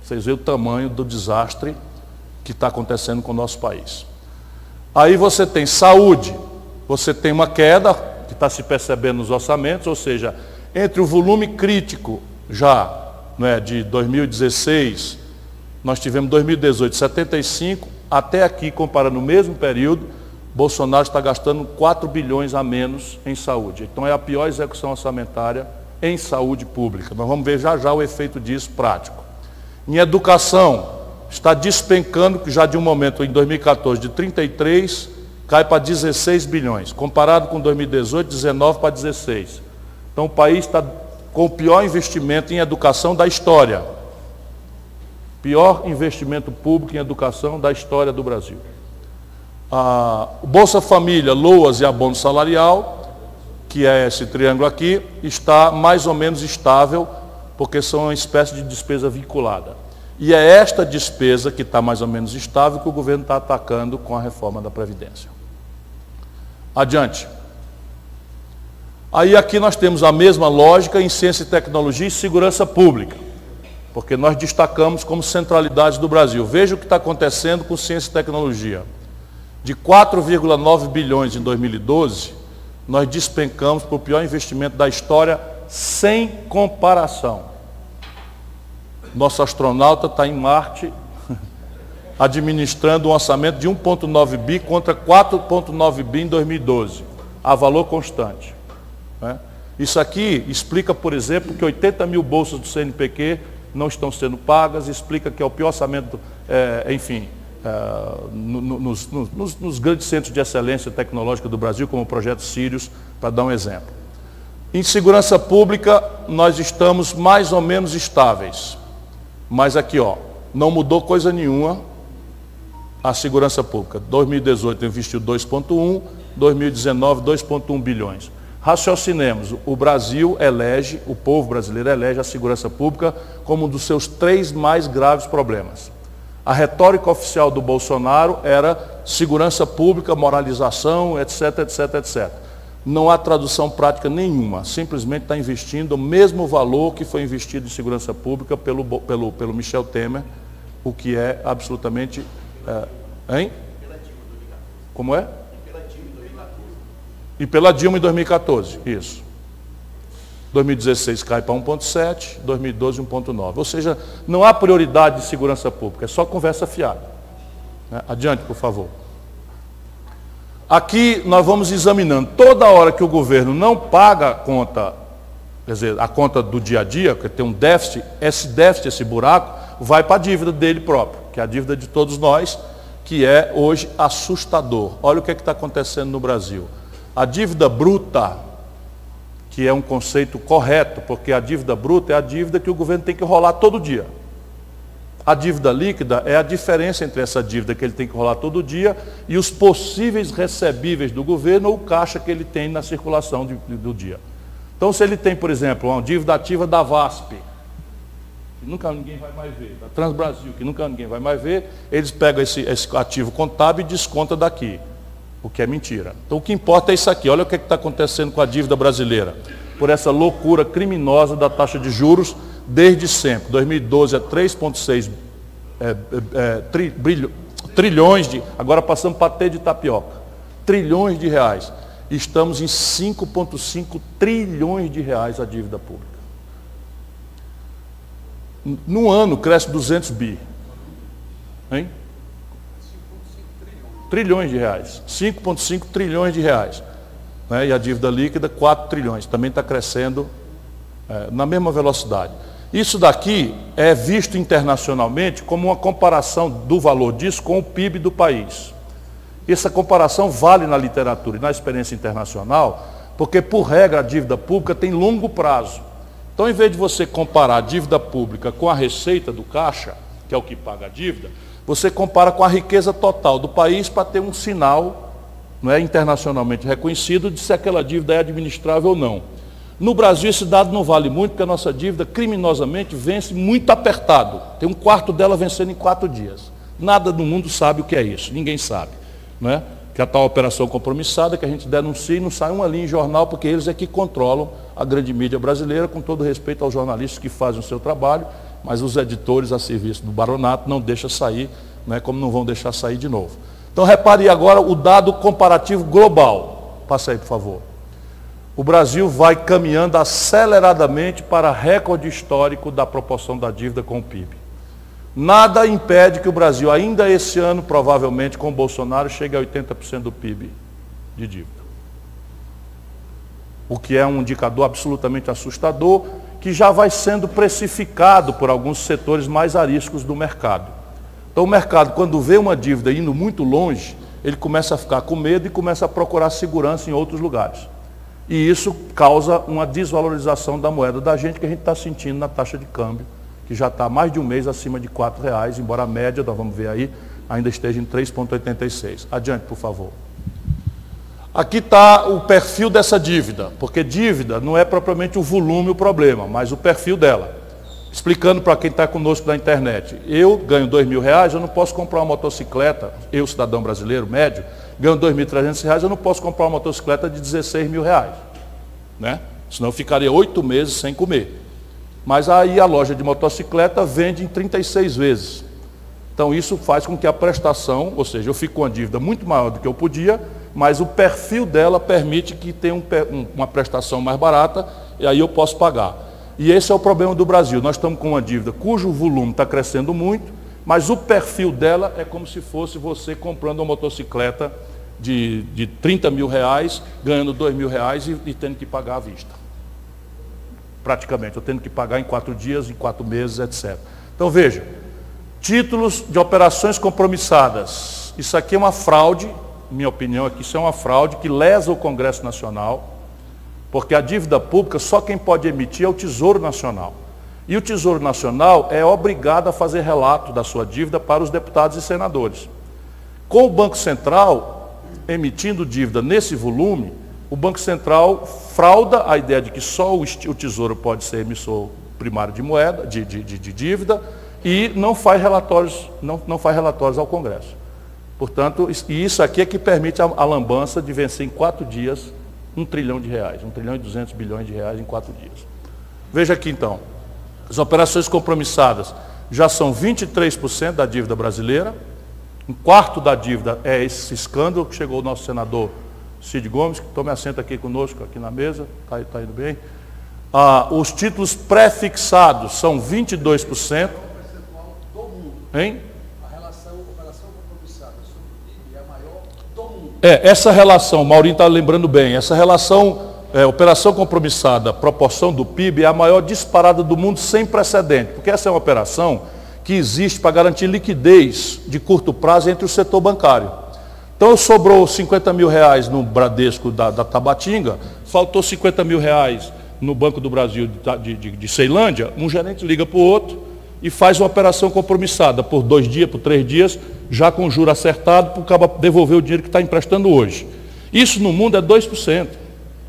Speaker 2: Vocês veem o tamanho do desastre que está acontecendo com o nosso país. Aí você tem saúde, você tem uma queda que está se percebendo nos orçamentos, ou seja, entre o volume crítico já, né, de 2016, nós tivemos 2018, 75, até aqui, comparando o mesmo período, Bolsonaro está gastando 4 bilhões a menos em saúde. Então é a pior execução orçamentária em saúde pública. Nós vamos ver já já o efeito disso prático. Em educação, está despencando, que já de um momento em 2014 de 33, cai para 16 bilhões. Comparado com 2018, 19 para 16. Então o país está com o pior investimento em educação da história. Pior investimento público em educação da história do Brasil. A Bolsa Família, LOAS e abono salarial, que é esse triângulo aqui, está mais ou menos estável, porque são uma espécie de despesa vinculada. E é esta despesa que está mais ou menos estável que o governo está atacando com a reforma da Previdência. Adiante. Aí aqui nós temos a mesma lógica em ciência e tecnologia e segurança pública, porque nós destacamos como centralidade do Brasil. Veja o que está acontecendo com ciência e tecnologia. De 4,9 bilhões em 2012, nós despencamos para o pior investimento da história sem comparação. Nosso astronauta está em Marte administrando um orçamento de 1,9 bi contra 4,9 bi em 2012, a valor constante. Né? Isso aqui explica, por exemplo, que 80 mil bolsas do CNPq não estão sendo pagas, explica que é o pior orçamento, nos grandes centros de excelência tecnológica do Brasil, como o Projeto Sirius, para dar um exemplo. Em segurança pública, nós estamos mais ou menos estáveis. Mas aqui, ó, não mudou coisa nenhuma a segurança pública. 2018 investiu 2,1, 2019, 2,1 bilhões. Raciocinemos, o Brasil elege, o povo brasileiro elege a segurança pública como um dos seus 3 mais graves problemas. A retórica oficial do Bolsonaro era segurança pública, moralização, etc, etc, etc. Não há tradução prática nenhuma, simplesmente está investindo o mesmo valor que foi investido em segurança pública pelo Michel Temer, o que é absolutamente... hein? Como é? E pela Dilma em 2014, isso. 2016 cai para 1,7, 2012 1,9. Ou seja, não há prioridade de segurança pública, é só conversa fiada. Adiante, por favor. Aqui nós vamos examinando toda hora que o governo não paga a conta, quer dizer, a conta do dia a dia, porque tem um déficit, esse buraco, vai para a dívida dele próprio, que é a dívida de todos nós, que é hoje assustador. Olha o que está acontecendo no Brasil. A dívida bruta, que é um conceito correto, porque a dívida bruta é a dívida que o governo tem que rolar todo dia. A dívida líquida é a diferença entre essa dívida que ele tem que rolar todo dia e os possíveis recebíveis do governo ou o caixa que ele tem na circulação do dia. Então, se ele tem, por exemplo, uma dívida ativa da VASP, que nunca ninguém vai mais ver, da Transbrasil, que nunca ninguém vai mais ver, eles pegam esse ativo contábil e descontam daqui. O que é mentira. Então o que importa é isso aqui. Olha o que está acontecendo com a dívida brasileira. Por essa loucura criminosa da taxa de juros desde sempre. 2012 é 3,6 trilhões de... Agora passamos para T de tapioca. Trilhões de reais. Estamos em 5,5 trilhões de reais a dívida pública. No ano cresce 200 bi. Hein? Trilhões de reais, 5,5 trilhões de reais. Né? E a dívida líquida, 4 trilhões, também está crescendo na mesma velocidade. Isso daqui é visto internacionalmente como uma comparação do valor disso com o PIB do país. Essa comparação vale na literatura e na experiência internacional, porque por regra a dívida pública tem longo prazo. Então, em vez de você comparar a dívida pública com a receita do caixa, que é o que paga a dívida, você compara com a riqueza total do país para ter um sinal, não é, internacionalmente reconhecido de se aquela dívida é administrável ou não. No Brasil esse dado não vale muito, porque a nossa dívida criminosamente vence muito apertado. Tem 1/4 dela vencendo em 4 dias. Nada no mundo sabe o que é isso, ninguém sabe. Não é? Que a tal operação compromissada que a gente denuncia e não sai uma linha em jornal, porque eles é que controlam a grande mídia brasileira, com todo respeito aos jornalistas que fazem o seu trabalho, mas os editores a serviço do baronato não deixam sair, né, como não vão deixar sair de novo. Então repare agora o dado comparativo global. Passa aí, por favor. O Brasil vai caminhando aceleradamente para recorde histórico da proporção da dívida com o PIB. Nada impede que o Brasil, ainda esse ano, provavelmente com o Bolsonaro, chegue a 80% do PIB de dívida. O que é um indicador absolutamente assustador, que já vai sendo precificado por alguns setores mais ariscos do mercado. Então o mercado, quando vê uma dívida indo muito longe, ele começa a ficar com medo e começa a procurar segurança em outros lugares. E isso causa uma desvalorização da moeda da gente, que a gente está sentindo na taxa de câmbio, que já está há mais de um mês acima de R$4, embora a média, nós vamos ver aí, ainda esteja em 3,86. Adiante, por favor. Aqui está o perfil dessa dívida, porque dívida não é propriamente o volume o problema, mas o perfil dela. Explicando para quem está conosco na internet, eu ganho R$2.000, eu não posso comprar uma motocicleta, eu, cidadão brasileiro, médio, ganho R$2.300, eu não posso comprar uma motocicleta de R$16.000, né? Senão eu ficaria 8 meses sem comer. Mas aí a loja de motocicleta vende em 36 vezes. Então isso faz com que a prestação, ou seja, eu fico com uma dívida muito maior do que eu podia, mas o perfil dela permite que tenha uma prestação mais barata, e aí eu posso pagar. E esse é o problema do Brasil. Nós estamos com uma dívida cujo volume está crescendo muito, mas o perfil dela é como se fosse você comprando uma motocicleta de R$30.000, ganhando R$2.000 e tendo que pagar à vista. Praticamente, eu tendo que pagar em 4 dias, em 4 meses, etc. Então veja, títulos de operações compromissadas. Isso aqui é uma fraude, minha opinião é que isso é uma fraude que lesa o Congresso Nacional, porque a dívida pública só quem pode emitir é o Tesouro Nacional. E o Tesouro Nacional é obrigado a fazer relato da sua dívida para os deputados e senadores. Com o Banco Central, emitindo dívida nesse volume, o Banco Central frauda a ideia de que só o Tesouro pode ser emissor primário de moeda, de dívida, e não faz relatórios ao Congresso. Portanto, isso aqui é que permite a lambança de vencer em 4 dias R$1 trilhão, R$1 trilhão e 200 bilhões em 4 dias. Veja aqui então, as operações compromissadas já são 23% da dívida brasileira, 1/4 da dívida é esse escândalo que chegou o nosso senador Cid Gomes, que tome assento aqui conosco, aqui na mesa, está indo bem. Os títulos pré-fixados são 22%. Hein? A relação compromissada sobre o PIB é a maior do mundo. Essa relação, o Maurinho está lembrando bem, essa relação, operação compromissada, proporção do PIB, é a maior disparada do mundo sem precedente, porque essa é uma operação que existe para garantir liquidez de curto prazo entre o setor bancário. Então sobrou R$50 mil no Bradesco da Tabatinga, faltou R$50 mil no Banco do Brasil de Ceilândia, um gerente liga para o outro e faz uma operação compromissada por 2 dias, por 3 dias, já com juro acertado, para o cara devolver o dinheiro que está emprestando hoje. Isso no mundo é 2%,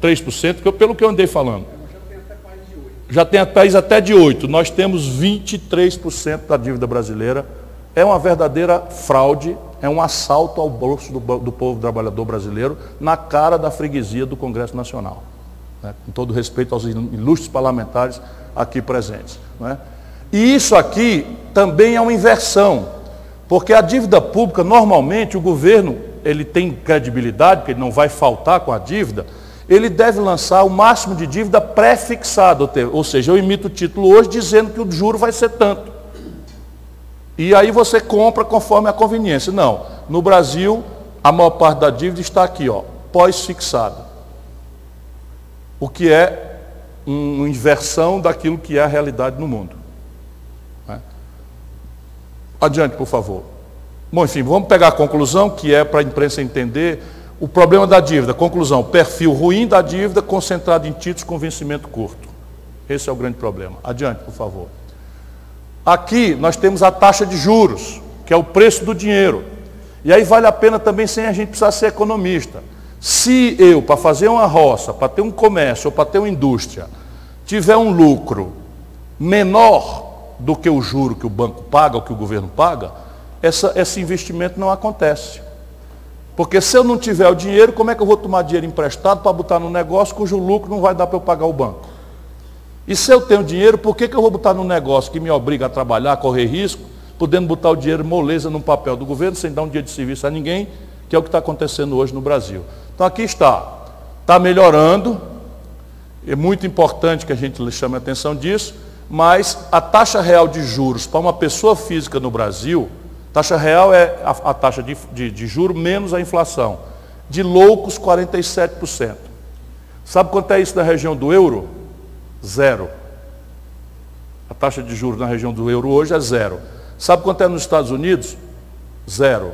Speaker 2: 3%, pelo que eu andei falando. Já tem país até de 8%. Nós temos 23% da dívida brasileira. É uma verdadeira fraude, é um assalto ao bolso do povo trabalhador brasileiro na cara da freguesia do Congresso Nacional. Né? Com todo respeito aos ilustres parlamentares aqui presentes. Né? E isso aqui também é uma inversão, porque a dívida pública, normalmente, o governo, ele tem credibilidade, porque ele não vai faltar com a dívida, ele deve lançar o máximo de dívida pré-fixada, ou seja, eu emito o título hoje dizendo que o juro vai ser tanto. E aí você compra conforme a conveniência. Não, no Brasil, a maior parte da dívida está aqui, ó, pós-fixada. O que é uma inversão daquilo que é a realidade no mundo. Né? Adiante, por favor. Bom, enfim, vamos pegar a conclusão, que é para a imprensa entender o problema da dívida. Conclusão, perfil ruim da dívida concentrado em títulos com vencimento curto. Esse é o grande problema. Adiante, por favor. Aqui nós temos a taxa de juros, que é o preço do dinheiro. E aí vale a pena também, sem a gente precisar ser economista. Se eu, para fazer uma roça, para ter um comércio ou para ter uma indústria, tiver um lucro menor do que o juro que o banco paga, ou que o governo paga, esse investimento não acontece. Porque se eu não tiver o dinheiro, como é que eu vou tomar dinheiro emprestado para botar no negócio cujo lucro não vai dar para eu pagar o banco? E se eu tenho dinheiro, por que eu vou botar num negócio que me obriga a trabalhar, a correr risco, podendo botar o dinheiro moleza num papel do governo, sem dar um dia de serviço a ninguém, que é o que está acontecendo hoje no Brasil. Então aqui está melhorando, é muito importante que a gente chame a atenção disso, mas a taxa real de juros para uma pessoa física no Brasil, taxa real é a taxa de juros menos a inflação, de loucos 47%. Sabe quanto é isso na região do euro? 0. A taxa de juros na região do euro hoje é 0. Sabe quanto é nos Estados Unidos? 0.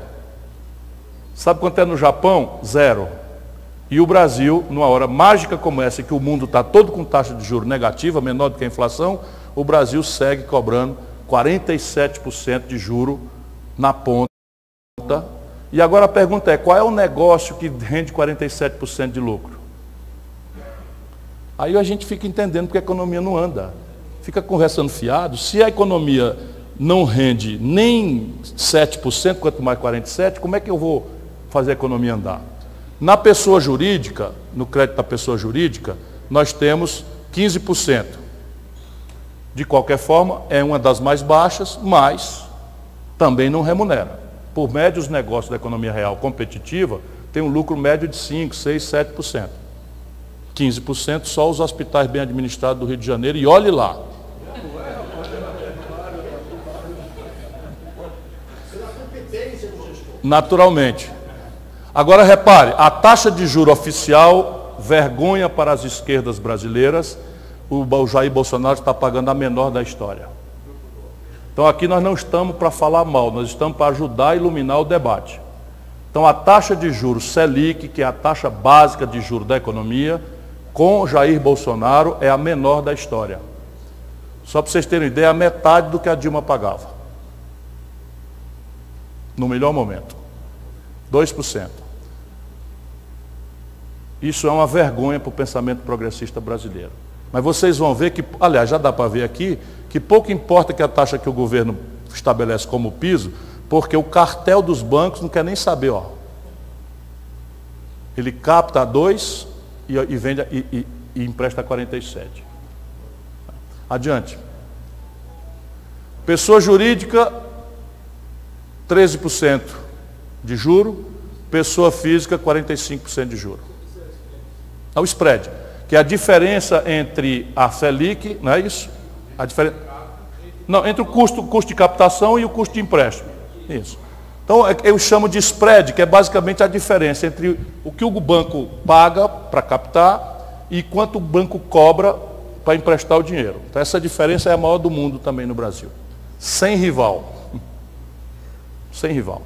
Speaker 2: Sabe quanto é no Japão? 0. E o Brasil, numa hora mágica como essa, que o mundo está todo com taxa de juros negativa, menor do que a inflação, o Brasil segue cobrando 47% de juro na ponta. E agora a pergunta é, qual é o negócio que rende 47% de lucro? Aí a gente fica entendendo porque a economia não anda. Fica conversando fiado. Se a economia não rende nem 7%, quanto mais 47%, como é que eu vou fazer a economia andar? Na pessoa jurídica, no crédito da pessoa jurídica, nós temos 15%. De qualquer forma, é uma das mais baixas, mas também não remunera. Por médio, os negócios da economia real competitiva têm um lucro médio de 5%, 6%, 7%. 15% só os hospitais bem administrados do Rio de Janeiro, e olhe lá. Naturalmente. Agora repare, a taxa de juro oficial, vergonha para as esquerdas brasileiras, o Jair Bolsonaro está pagando a menor da história. Então aqui nós não estamos para falar mal, nós estamos para ajudar a iluminar o debate. Então a taxa de juros Selic, que é a taxa básica de juros da economia, com Jair Bolsonaro é a menor da história. Só para vocês terem ideia, a metade do que a Dilma pagava. No melhor momento. 2%. Isso é uma vergonha para o pensamento progressista brasileiro. Mas vocês vão ver que, aliás, já dá para ver aqui, que pouco importa que a taxa que o governo estabelece como piso, porque o cartel dos bancos não quer nem saber, ó. Ele capta a 2 e vende e empresta a 47. Adiante. Pessoa jurídica, 13% de juro, pessoa física, 45% de juro. É o spread, que é a diferença entre a Selic, não é isso? A diferença... Não, entre o custo de captação e o custo de empréstimo. Isso. Então, eu chamo de spread, que é basicamente a diferença entre o que o banco paga para captar e quanto o banco cobra para emprestar o dinheiro. Então, essa diferença é a maior do mundo também no Brasil. Sem rival. Sem rival.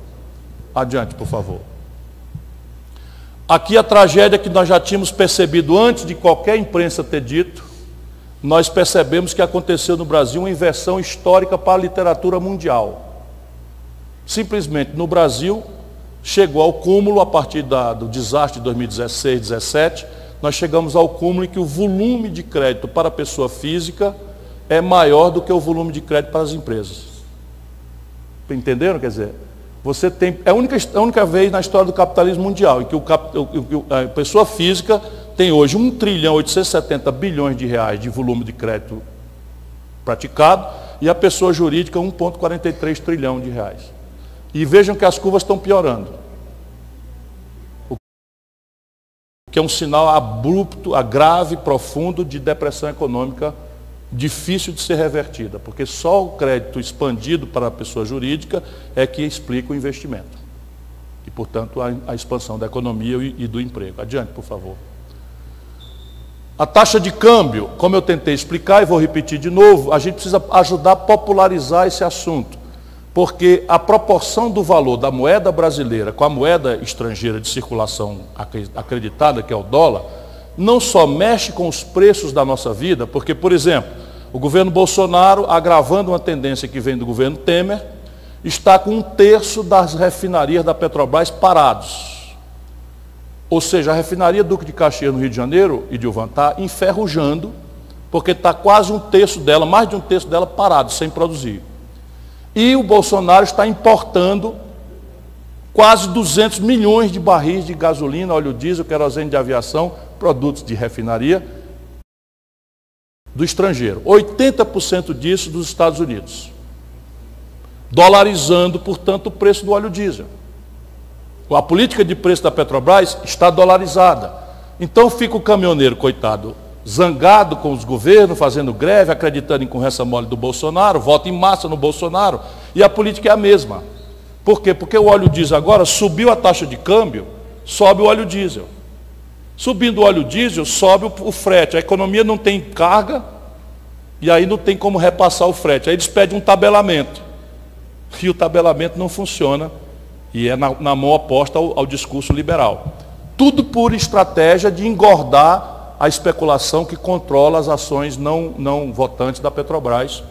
Speaker 2: Adiante, por favor. Aqui a tragédia que nós já tínhamos percebido antes de qualquer imprensa ter dito, nós percebemos que aconteceu no Brasil uma inversão histórica para a literatura mundial. Simplesmente no Brasil, chegou ao cúmulo, a partir do desastre de 2016, 2017, nós chegamos ao cúmulo em que o volume de crédito para a pessoa física é maior do que o volume de crédito para as empresas. Entenderam? Quer dizer, você tem, é a única vez na história do capitalismo mundial em que a pessoa física tem hoje 1.870 bilhões de reais de volume de crédito praticado e a pessoa jurídica 1,43 trilhão de reais. E vejam que as curvas estão piorando. O que é um sinal abrupto, grave, profundo de depressão econômica difícil de ser revertida, porque só o crédito expandido para a pessoa jurídica é que explica o investimento. E, portanto, a expansão da economia e do emprego. Adiante, por favor. A taxa de câmbio, como eu tentei explicar e vou repetir de novo, a gente precisa ajudar a popularizar esse assunto. Porque a proporção do valor da moeda brasileira com a moeda estrangeira de circulação acreditada, que é o dólar, não só mexe com os preços da nossa vida, porque, por exemplo, o governo Bolsonaro, agravando uma tendência que vem do governo Temer, está com 1/3 das refinarias da Petrobras parados. Ou seja, a refinaria Duque de Caxias, no Rio de Janeiro, e Dilvan, está enferrujando, porque está quase 1/3 dela, mais de 1/3 dela parado, sem produzir. E o Bolsonaro está importando quase 200 milhões de barris de gasolina, óleo diesel, querosene de aviação, produtos de refinaria do estrangeiro. 80% disso dos Estados Unidos. Dolarizando, portanto, o preço do óleo diesel. A política de preço da Petrobras está dolarizada. Então fica o caminhoneiro, coitado, zangado com os governos, fazendo greve, acreditando em conversa mole do Bolsonaro, vota em massa no Bolsonaro, e a política é a mesma. Por quê? Porque o óleo diesel agora subiu a taxa de câmbio, sobe o óleo diesel. Subindo o óleo diesel, sobe o frete. A economia não tem carga, e aí não tem como repassar o frete. Aí eles pedem um tabelamento. E o tabelamento não funciona, e é na mão oposta ao discurso liberal. Tudo por estratégia de engordar a especulação que controla as ações não votantes da Petrobras.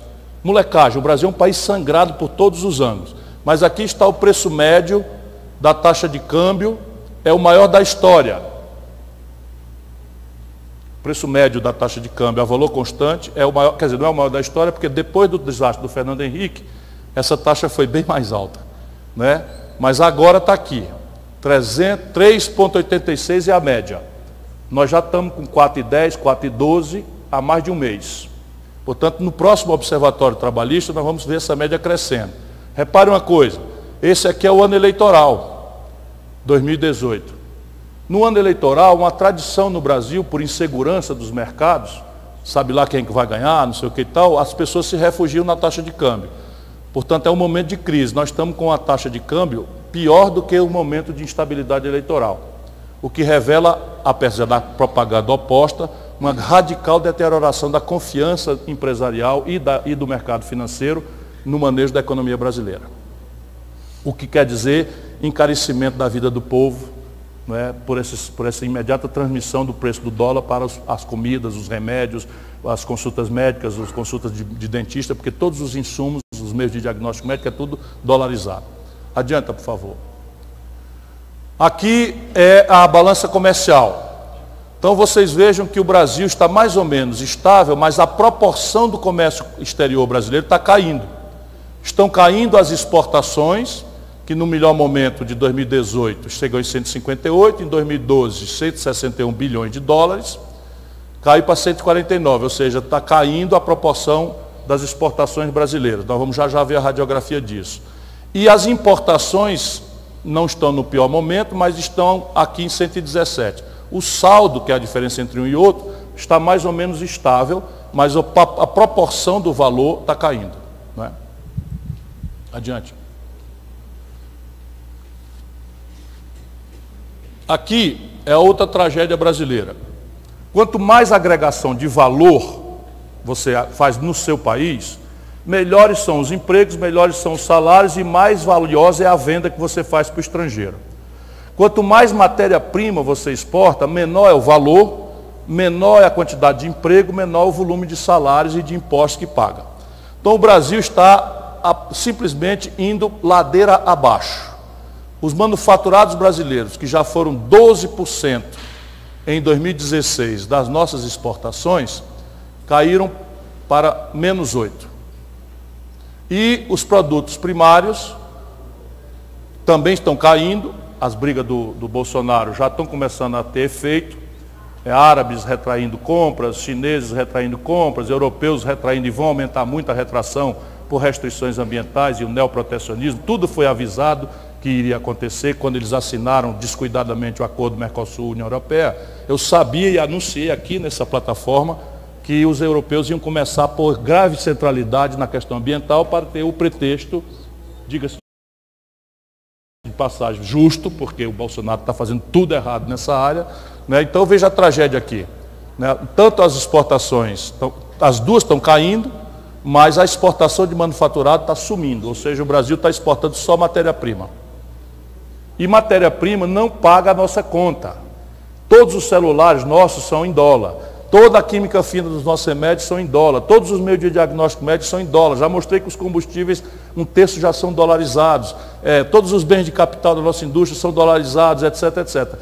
Speaker 2: Molecagem, o Brasil é um país sangrado por todos os ângulos. Mas aqui está o preço médio da taxa de câmbio, é o maior da história. O preço médio da taxa de câmbio a valor constante é o maior, quer dizer, não é o maior da história, porque depois do desastre do Fernando Henrique, essa taxa foi bem mais alta, né? Mas agora está aqui, 3,86 é a média. Nós já estamos com 4,10, 4,12 há mais de um mês. Portanto, no próximo Observatório Trabalhista, nós vamos ver essa média crescendo. Repare uma coisa, esse aqui é o ano eleitoral, 2018. No ano eleitoral, uma tradição no Brasil, por insegurança dos mercados, sabe lá quem que vai ganhar, não sei o que e tal, as pessoas se refugiam na taxa de câmbio. Portanto, é um momento de crise. Nós estamos com a taxa de câmbio pior do que o momento de instabilidade eleitoral. O que revela, apesar da propaganda oposta, uma radical deterioração da confiança empresarial e do mercado financeiro no manejo da economia brasileira. O que quer dizer encarecimento da vida do povo, não é, por essa imediata transmissão do preço do dólar para as comidas, os remédios, as consultas médicas, as consultas de dentista, porque todos os insumos, os meios de diagnóstico médico, é tudo dolarizado. Adianta, por favor. Aqui é a balança comercial. Então vocês vejam que o Brasil está mais ou menos estável, mas a proporção do comércio exterior brasileiro está caindo. Estão caindo as exportações, que no melhor momento de 2018 chegou em 158, em 2012 161 bilhões de dólares, caiu para 149, ou seja, está caindo a proporção das exportações brasileiras. Nós vamos já ver a radiografia disso. E as importações não estão no pior momento, mas estão aqui em 117. O saldo, que é a diferença entre um e outro, está mais ou menos estável, mas a proporção do valor está caindo. Não é? Adiante. Aqui é outra tragédia brasileira. Quanto mais agregação de valor você faz no seu país, melhores são os empregos, melhores são os salários e mais valiosa é a venda que você faz para o estrangeiro. Quanto mais matéria-prima você exporta, menor é o valor, menor é a quantidade de emprego, menor é o volume de salários e de impostos que paga. Então o Brasil está simplesmente indo ladeira abaixo. Os manufaturados brasileiros, que já foram 12% em 2016 das nossas exportações, caíram para menos 8%. E os produtos primários também estão caindo. As brigas do Bolsonaro já estão começando a ter efeito. Árabes retraindo compras, chineses retraindo compras, europeus retraindo, e vão aumentar muito a retração por restrições ambientais e o neoprotecionismo. Tudo foi avisado que iria acontecer quando eles assinaram descuidadamente o acordo Mercosul-União Europeia. Eu sabia e anunciei aqui nessa plataforma que os europeus iam começar a pôr grave centralidade na questão ambiental para ter o pretexto, diga-se de passagem, justo, porque o Bolsonaro está fazendo tudo errado nessa área, né? Então veja a tragédia aqui, né? Tanto as exportações, as duas estão caindo, mas a exportação de manufaturado está sumindo, ou seja, o Brasil está exportando só matéria-prima. E matéria-prima não paga a nossa conta. Todos os celulares nossos são em dólar. Toda a química fina dos nossos remédios são em dólar. Todos os meios de diagnóstico médico são em dólar. Já mostrei que os combustíveis, um terço já são dolarizados. Todos os bens de capital da nossa indústria são dolarizados, etc, etc.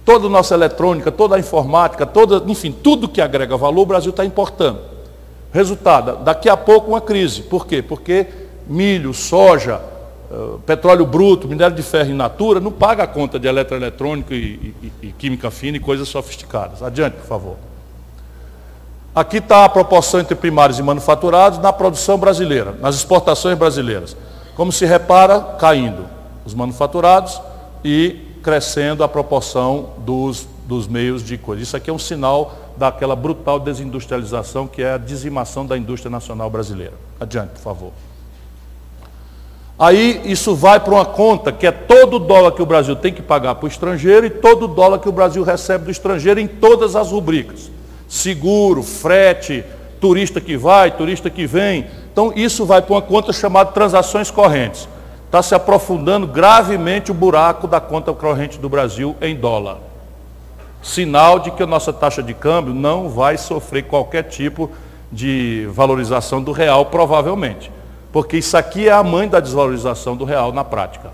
Speaker 2: Toda a nossa eletrônica, toda a informática, enfim, tudo que agrega valor, o Brasil está importando. Resultado, daqui a pouco uma crise. Por quê? Porque milho, soja, petróleo bruto, minério de ferro in natura, não paga a conta de eletroeletrônico e química fina e coisas sofisticadas. Adiante, por favor. Aqui está a proporção entre primários e manufaturados na produção brasileira, nas exportações brasileiras. Como se repara, caindo os manufaturados e crescendo a proporção dos meios de coisa. Isso aqui é um sinal daquela brutal desindustrialização que é a dizimação da indústria nacional brasileira. Adiante, por favor. Aí isso vai para uma conta que é todo o dólar que o Brasil tem que pagar para o estrangeiro e todo o dólar que o Brasil recebe do estrangeiro em todas as rubricas. Seguro, frete, turista que vai, turista que vem. Então isso vai para uma conta chamada transações correntes. Está se aprofundando gravemente o buraco da conta corrente do Brasil em dólar. Sinal de que a nossa taxa de câmbio não vai sofrer qualquer tipo de valorização do real, provavelmente. Porque isso aqui é a mãe da desvalorização do real na prática.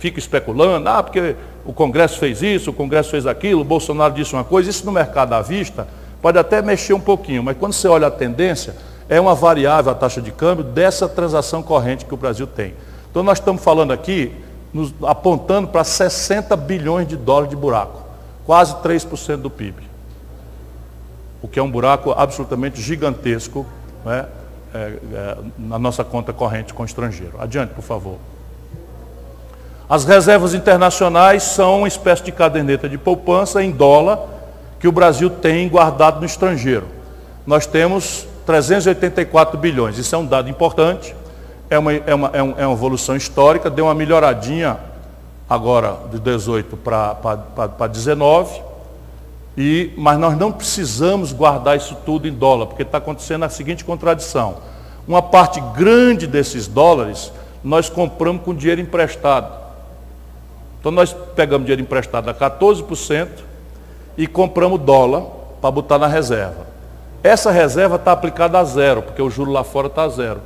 Speaker 2: Fica especulando, porque o Congresso fez isso, o Congresso fez aquilo, o Bolsonaro disse uma coisa. Isso no mercado à vista pode até mexer um pouquinho, mas quando você olha a tendência, é uma variável a taxa de câmbio dessa transação corrente que o Brasil tem. Então nós estamos falando aqui, apontando para 60 bilhões de dólares de buraco, quase 3% do PIB. O que é um buraco absolutamente gigantesco, né, na nossa conta corrente com o estrangeiro. Adiante, por favor. As reservas internacionais são uma espécie de caderneta de poupança em dólar que o Brasil tem guardado no estrangeiro. Nós temos 384 bilhões, isso é um dado importante, é uma evolução histórica, deu uma melhoradinha agora de 18 para 19, mas nós não precisamos guardar isso tudo em dólar, porque está acontecendo a seguinte contradição. Uma parte grande desses dólares nós compramos com dinheiro emprestado. Então nós pegamos dinheiro emprestado a 14% e compramos dólar para botar na reserva. Essa reserva está aplicada a zero, porque o juro lá fora está a zero.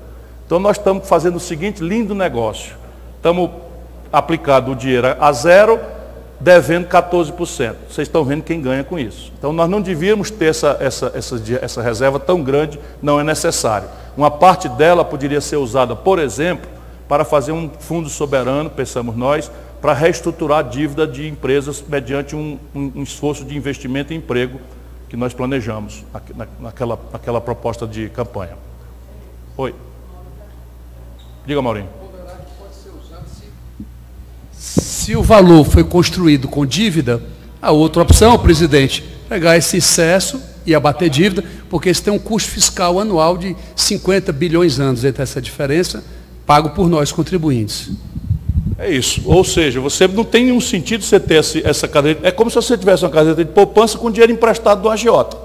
Speaker 2: Então nós estamos fazendo o seguinte lindo negócio. Estamos aplicando o dinheiro a zero, devendo 14%. Vocês estão vendo quem ganha com isso. Então nós não devíamos ter essa reserva tão grande, não é necessário. Uma parte dela poderia ser usada, por exemplo, para fazer um fundo soberano, pensamos nós, para reestruturar a dívida de empresas mediante um esforço de investimento e emprego que nós planejamos naquela proposta de campanha. Oi. Diga, Maurinho.
Speaker 3: Se o valor foi construído com dívida, a outra opção, presidente, pegar esse excesso e abater dívida, porque isso tem um custo fiscal anual de 50 bilhões de anos entre essa diferença, pago por nós contribuintes.
Speaker 2: É isso. Ou seja, você não tem nenhum sentido você ter essa caderneta. É como se você tivesse uma caderneta de poupança com dinheiro emprestado do agiota.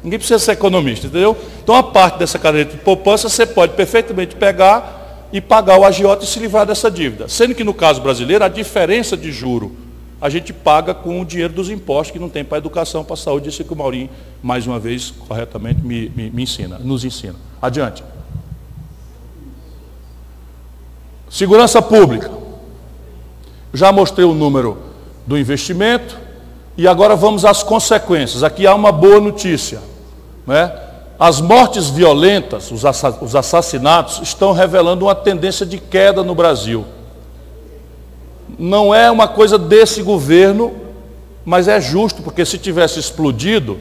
Speaker 2: Ninguém precisa ser economista, entendeu? Então, a parte dessa caderneta de poupança, você pode perfeitamente pegar e pagar o agiota e se livrar dessa dívida. Sendo que, no caso brasileiro, a diferença de juro a gente paga com o dinheiro dos impostos que não tem para a educação, para a saúde. Isso que o Maurinho, mais uma vez, corretamente nos ensina. Adiante. Segurança pública. Já mostrei o número do investimento e agora vamos às consequências. Aqui há uma boa notícia, né? As mortes violentas, os assassinatos, estão revelando uma tendência de queda no Brasil. Não é uma coisa desse governo, mas é justo, porque se tivesse explodido,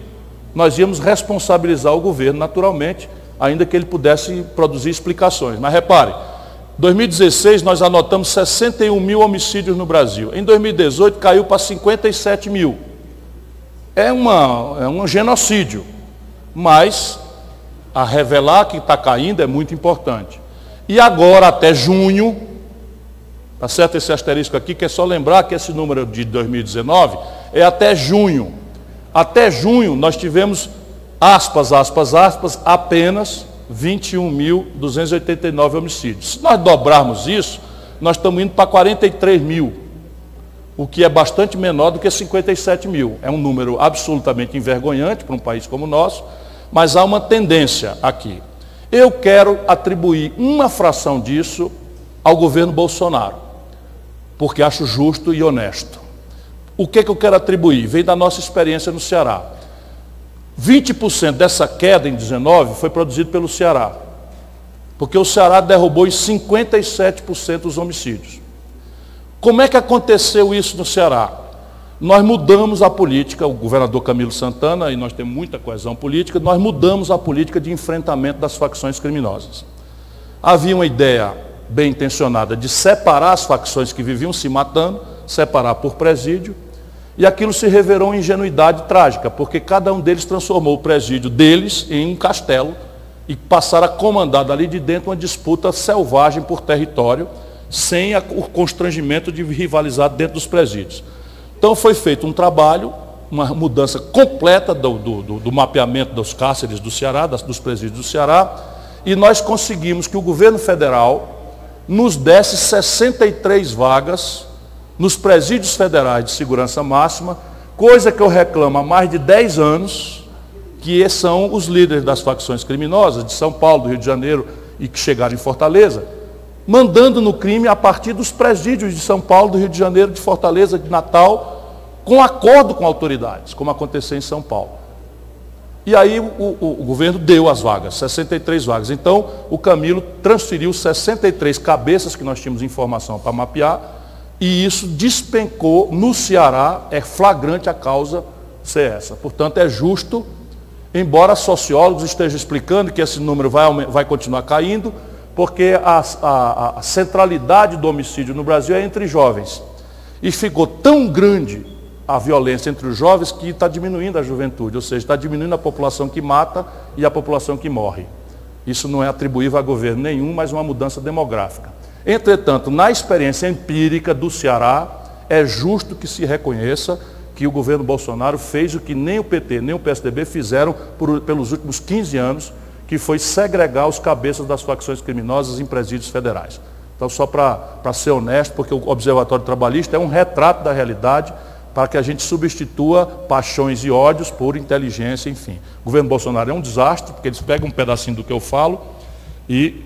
Speaker 2: nós íamos responsabilizar o governo naturalmente, ainda que ele pudesse produzir explicações. Mas repare, em 2016 nós anotamos 61 mil homicídios no Brasil. Em 2018 caiu para 57 mil. É um genocídio, mas a revelar que está caindo é muito importante. E agora, até junho, está certo esse asterisco aqui, que é só lembrar que esse número de 2019 é até junho. Até junho nós tivemos, aspas, apenas 21.289 homicídios. Se nós dobrarmos isso, nós estamos indo para 43 mil, o que é bastante menor do que 57 mil. É um número absolutamente envergonhante para um país como o nosso, mas há uma tendência aqui. Eu quero atribuir uma fração disso ao governo Bolsonaro, porque acho justo e honesto. O que eu quero atribuir? Vem da nossa experiência no Ceará. 20% dessa queda em 19 foi produzido pelo Ceará, porque o Ceará derrubou em 57% os homicídios. Como é que aconteceu isso no Ceará? Nós mudamos a política, o governador Camilo Santana, e nós temos muita coesão política, nós mudamos a política de enfrentamento das facções criminosas. Havia uma ideia bem intencionada de separar as facções que viviam se matando, separar por presídio, e aquilo se revelou em ingenuidade trágica, porque cada um deles transformou o presídio deles em um castelo e passaram a comandar dali de dentro uma disputa selvagem por território, sem o constrangimento de rivalizar dentro dos presídios. Então foi feito um trabalho, uma mudança completa do mapeamento dos cárceres do Ceará, dos presídios do Ceará, e nós conseguimos que o governo federal nos desse 63 vagas nos presídios federais de segurança máxima, coisa que eu reclamo há mais de 10 anos, que são os líderes das facções criminosas de São Paulo, do Rio de Janeiro e que chegaram em Fortaleza, mandando no crime a partir dos presídios de São Paulo, do Rio de Janeiro, de Fortaleza, de Natal, com acordo com autoridades, como aconteceu em São Paulo. E aí o governo deu as vagas, 63 vagas. Então, o Camilo transferiu 63 cabeças que nós tínhamos informação para mapear, e isso despencou no Ceará, é flagrante a causa ser essa. Portanto, é justo, embora sociólogos estejam explicando que esse número vai continuar caindo, porque a centralidade do homicídio no Brasil é entre jovens. E ficou tão grande a violência entre os jovens que está diminuindo a juventude, ou seja, está diminuindo a população que mata e a população que morre. Isso não é atribuível a governo nenhum, mas uma mudança demográfica. Entretanto, na experiência empírica do Ceará, é justo que se reconheça que o governo Bolsonaro fez o que nem o PT, nem o PSDB fizeram pelos últimos 15 anos, que foi segregar os cabeças das facções criminosas em presídios federais. Então, só para ser honesto, porque o Observatório Trabalhista é um retrato da realidade, para que a gente substitua paixões e ódios por inteligência, enfim. O governo Bolsonaro é um desastre, porque eles pegam um pedacinho do que eu falo e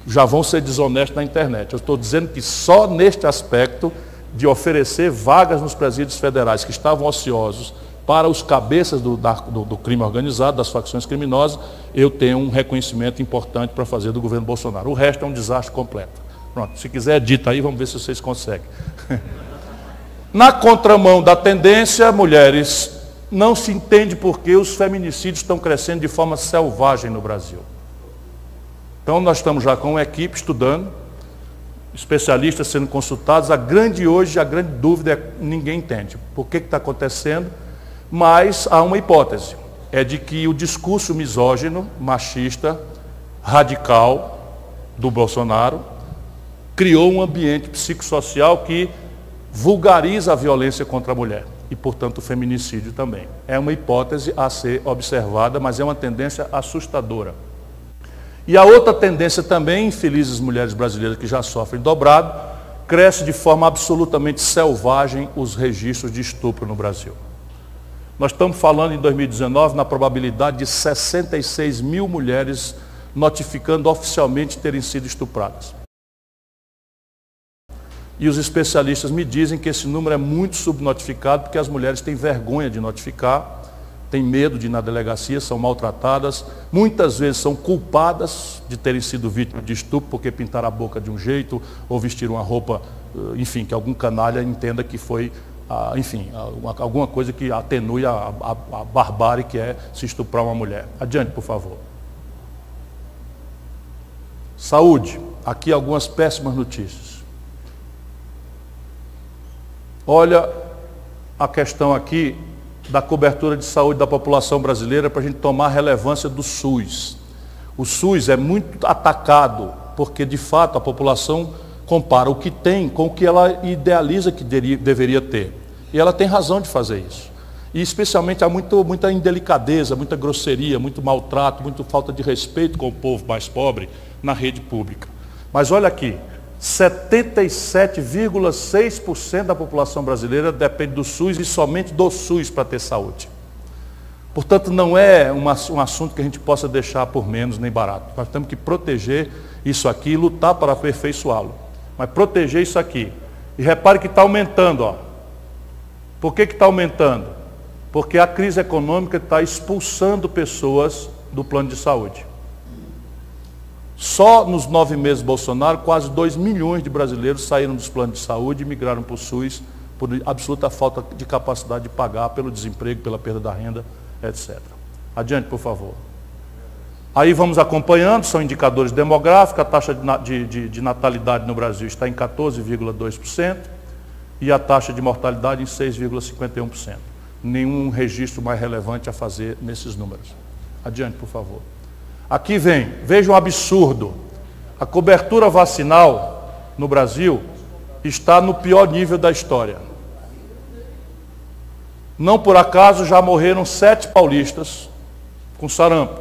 Speaker 2: já vão ser desonestos na internet. Eu estou dizendo que só neste aspecto de oferecer vagas nos presídios federais que estavam ociosos para os cabeças do crime organizado, das facções criminosas, eu tenho um reconhecimento importante para fazer do governo Bolsonaro. O resto é um desastre completo. Pronto, se quiser, dita aí, vamos ver se vocês conseguem. Na contramão da tendência, mulheres, não se entende por que os feminicídios estão crescendo de forma selvagem no Brasil. Então, nós estamos já com uma equipe estudando, especialistas sendo consultados. A grande dúvida é ninguém entende por que está acontecendo, mas há uma hipótese, é de que o discurso misógino, machista, radical do Bolsonaro criou um ambiente psicossocial que vulgariza a violência contra a mulher e, portanto, o feminicídio também. É uma hipótese a ser observada, mas é uma tendência assustadora. E a outra tendência também, infelizes mulheres brasileiras que já sofrem dobrado, cresce de forma absolutamente selvagem os registros de estupro no Brasil. Nós estamos falando em 2019 na probabilidade de 66 mil mulheres notificando oficialmente terem sido estupradas. E os especialistas me dizem que esse número é muito subnotificado porque as mulheres têm vergonha de notificar, têm medo de ir na delegacia, são maltratadas, muitas vezes são culpadas de terem sido vítimas de estupro porque pintaram a boca de um jeito ou vestiram uma roupa, enfim, que algum canalha entenda que foi, enfim, alguma coisa que atenue a barbárie que é se estuprar uma mulher. Adiante, por favor. Saúde. Aqui algumas péssimas notícias. Olha a questão aqui da cobertura de saúde da população brasileira para a gente tomar a relevância do SUS. O SUS é muito atacado porque, de fato, a população compara o que tem com o que ela idealiza que deveria ter. E ela tem razão de fazer isso. E, especialmente, há muita indelicadeza, muita grosseria, muito maltrato, muita falta de respeito com o povo mais pobre na rede pública. Mas olha aqui, 77,6% da população brasileira depende do SUS e somente do SUS para ter saúde. Portanto, não é um assunto que a gente possa deixar por menos nem barato. Nós temos que proteger isso aqui e lutar para aperfeiçoá-lo. Mas proteger isso aqui. E repare que está aumentando. Ó. Por que está aumentando? Porque a crise econômica está expulsando pessoas do plano de saúde. Só nos 9 meses de Bolsonaro, quase 2 milhões de brasileiros saíram dos planos de saúde e migraram para o SUS por absoluta falta de capacidade de pagar pelo desemprego, pela perda da renda, etc. Adiante, por favor. Aí vamos acompanhando, são indicadores demográficos, a taxa de natalidade no Brasil está em 14,2% e a taxa de mortalidade em 6,51%. Nenhum registro mais relevante a fazer nesses números. Adiante, por favor. Aqui vem, veja um absurdo. A cobertura vacinal no Brasil está no pior nível da história. Não por acaso já morreram 7 paulistas com sarampo.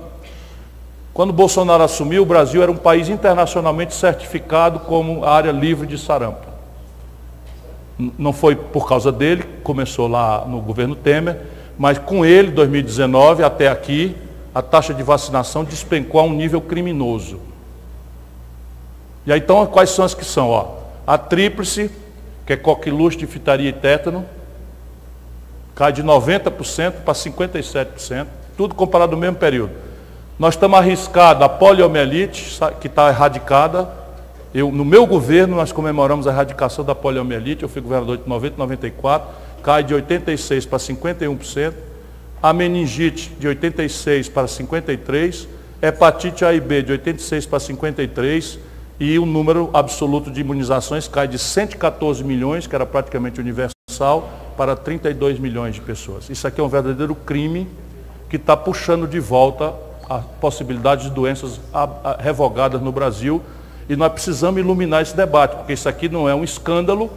Speaker 2: Quando Bolsonaro assumiu, o Brasil era um país internacionalmente certificado como área livre de sarampo. Não foi por causa dele, começou lá no governo Temer, mas com ele, 2019 até aqui, a taxa de vacinação despencou a um nível criminoso. E aí, então, quais são as que são? Ó, a tríplice, que é coqueluche, difteria e tétano, cai de 90% para 57%, tudo comparado no mesmo período. Nós estamos arriscados a poliomielite, que está erradicada. No meu governo, nós comemoramos a erradicação da poliomielite, eu fui governador de 90 e 94, cai de 86% para 51%. A meningite de 86 para 53, hepatite A e B de 86 para 53 e o número absoluto de imunizações cai de 114 milhões, que era praticamente universal, para 32 milhões de pessoas. Isso aqui é um verdadeiro crime que está puxando de volta a possibilidade de doenças revogadas no Brasil e nós precisamos iluminar esse debate, porque isso aqui não é um escândalo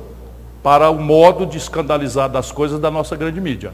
Speaker 2: para o modo de escandalizar das coisas da nossa grande mídia.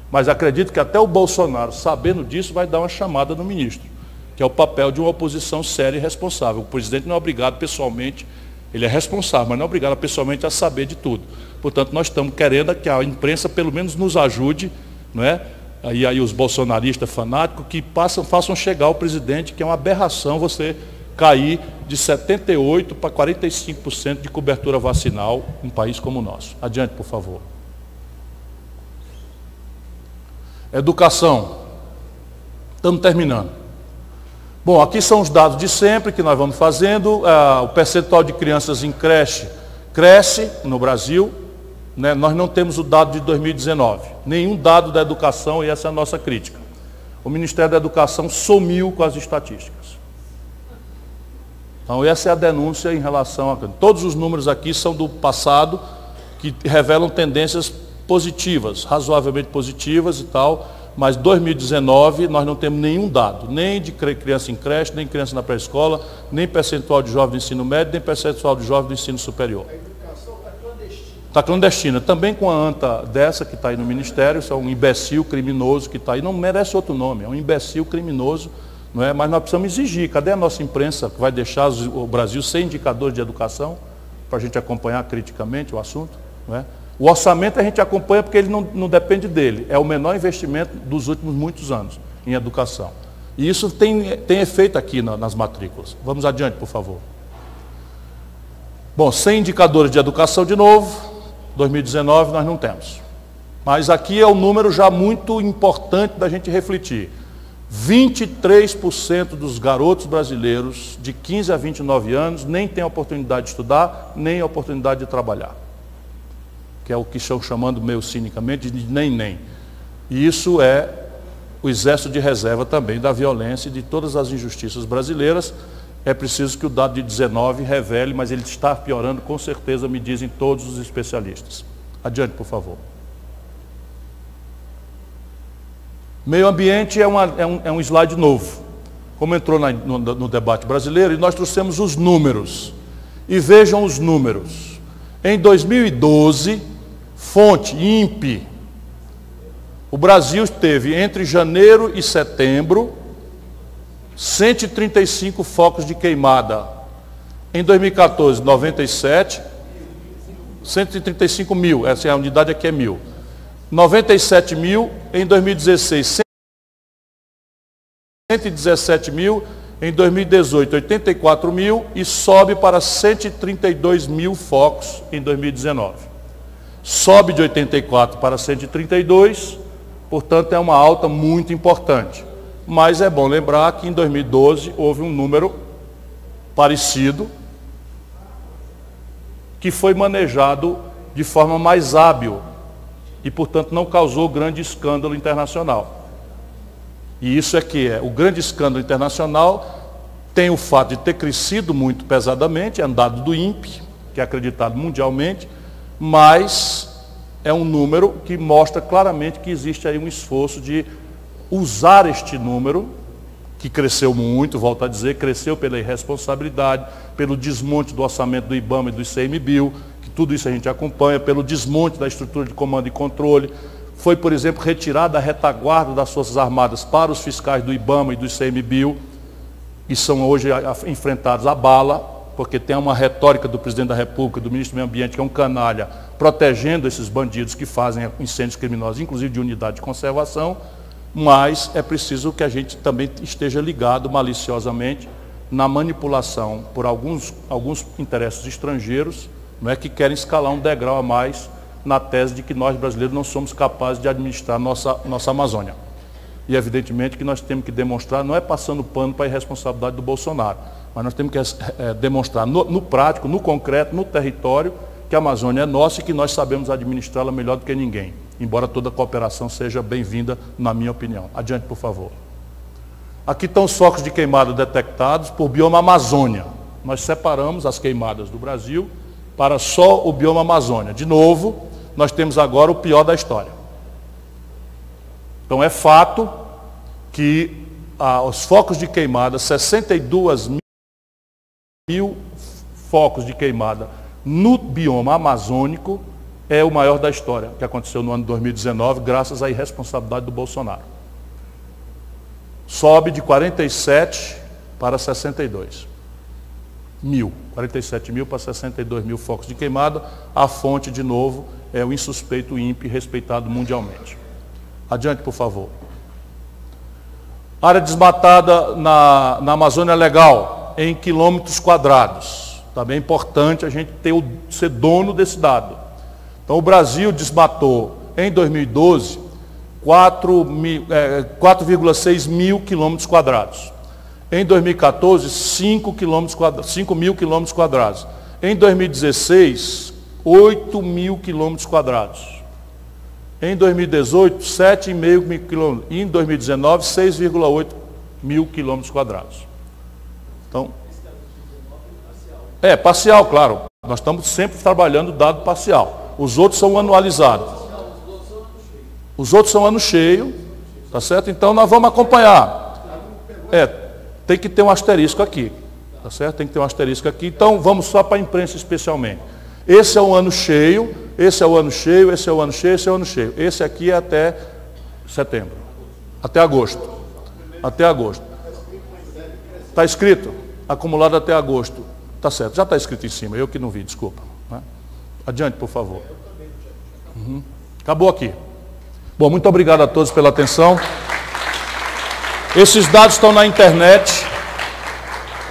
Speaker 2: Mas acredito que até o Bolsonaro, sabendo disso, vai dar uma chamada no ministro, que é o papel de uma oposição séria e responsável. O presidente não é obrigado pessoalmente, ele é responsável, mas não é obrigado pessoalmente a saber de tudo. Portanto, nós estamos querendo que a imprensa pelo menos nos ajude, não é? Aí os bolsonaristas fanáticos que façam chegar ao presidente que é uma aberração você cair de 78% para 45% de cobertura vacinal em um país como o nosso. Adiante, por favor. Educação. Estamos terminando. Bom, aqui são os dados de sempre que nós vamos fazendo. O percentual de crianças em creche cresce no Brasil. Né? Nós não temos o dado de 2019. Nenhum dado da educação, e essa é a nossa crítica. O Ministério da Educação sumiu com as estatísticas. Então, essa é a denúncia em relação a... Todos os números aqui são do passado, que revelam tendências positivas, razoavelmente positivas e tal, mas 2019 nós não temos nenhum dado, nem de criança em creche, nem criança na pré-escola, nem percentual de jovem do ensino médio, nem percentual de jovem do ensino superior. A educação está clandestina. Está clandestina, também com a anta dessa que está aí no Ministério, isso é um imbecil criminoso que está aí, não merece outro nome, é um imbecil criminoso. Não é? Mas nós precisamos exigir. Cadê a nossa imprensa que vai deixar o Brasil sem indicadores de educação para a gente acompanhar criticamente o assunto? Não é? O orçamento a gente acompanha porque ele não depende dele. É o menor investimento dos últimos muitos anos em educação. E isso tem efeito aqui nas matrículas. Vamos adiante, por favor. Bom, sem indicadores de educação de novo, 2019 nós não temos. Mas aqui é um número já muito importante da gente refletir. 23% dos garotos brasileiros de 15 a 29 anos nem têm a oportunidade de estudar, nem a oportunidade de trabalhar. Que é o que estão chamando meio cinicamente de nem. E isso é o exército de reserva também da violência e de todas as injustiças brasileiras. É preciso que o dado de 19 revele, mas ele está piorando com certeza, me dizem todos os especialistas. Adiante, por favor. Meio ambiente é um slide novo, como entrou no debate brasileiro, e nós trouxemos os números. E vejam os números. Em 2012, fonte INPE, o Brasil teve entre janeiro e setembro 135 focos de queimada. Em 2014, 97, 135 mil, essa é a unidade aqui é 1.000. 97 mil, em 2016, 117 mil, em 2018, 84 mil e sobe para 132 mil focos em 2019. Sobe de 84 para 132, portanto é uma alta muito importante. Mas é bom lembrar que em 2012 houve um número parecido que foi manejado de forma mais hábil e, portanto, não causou grande escândalo internacional. E isso é que é. O grande escândalo internacional tem o fato de ter crescido muito pesadamente, é um dado do INPE, que é acreditado mundialmente, mas é um número que mostra claramente que existe aí um esforço de usar este número, que cresceu muito, volto a dizer, cresceu pela irresponsabilidade, pelo desmonte do orçamento do IBAMA e do ICMBio, que tudo isso a gente acompanha, pelo desmonte da estrutura de comando e controle. Foi, por exemplo, retirada a retaguarda das Forças Armadas para os fiscais do IBAMA e do ICMBio, e são hoje enfrentados à bala, porque tem uma retórica do presidente da República, do ministro do Meio Ambiente, que é um canalha, protegendo esses bandidos que fazem incêndios criminosos, inclusive de unidade de conservação, mas é preciso que a gente também esteja ligado maliciosamente na manipulação por alguns interesses estrangeiros, não é, que querem escalar um degrau a mais na tese de que nós brasileiros não somos capazes de administrar nossa Amazônia. E evidentemente que nós temos que demonstrar, não é passando pano para a irresponsabilidade do Bolsonaro, mas nós temos que demonstrar no prático, no concreto, no território, que a Amazônia é nossa e que nós sabemos administrá-la melhor do que ninguém, embora toda cooperação seja bem-vinda, na minha opinião. Adiante, por favor. Aqui estão os focos de queimada detectados por bioma Amazônia. Nós separamos as queimadas do Brasil para só o bioma Amazônia. De novo, nós temos agora o pior da história. Então é fato que os focos de queimada, 62 mil focos de queimada no bioma amazônico, é o maior da história, que aconteceu no ano de 2019, graças à irresponsabilidade do Bolsonaro. Sobe de 47 para 62 mil. 47 mil para 62 mil focos de queimada. A fonte, de novo, é o insuspeito INPE, respeitado mundialmente. Adiante, por favor. Área desmatada na Amazônia Legal. em quilômetros quadrados. Também é importante a gente ser dono desse dado. Então, o Brasil desmatou, em 2012, 4,6 mil quilômetros quadrados. Em 2014, 5 mil quilômetros quadrados. Em 2016, 8 mil quilômetros quadrados. Em 2018, 7,5 mil quilômetros. E em 2019, 6,8 mil quilômetros quadrados. Então, parcial, claro. Nós estamos sempre trabalhando dado parcial. Os outros são anualizados. Os outros são ano cheio, tá certo? Então nós vamos acompanhar. Tem que ter um asterisco aqui, tá certo? Tem que ter um asterisco aqui. Então vamos só para a imprensa especialmente. Esse é o ano cheio, esse é o ano cheio, esse é o ano cheio, esse é o ano cheio. Esse aqui é até setembro, até agosto. Até agosto. Está escrito? Acumulado até agosto. Tá certo, já está escrito em cima, eu que não vi, desculpa. Né? Adiante, por favor. Acabou aqui. Bom, muito obrigado a todos pela atenção. Esses dados estão na internet,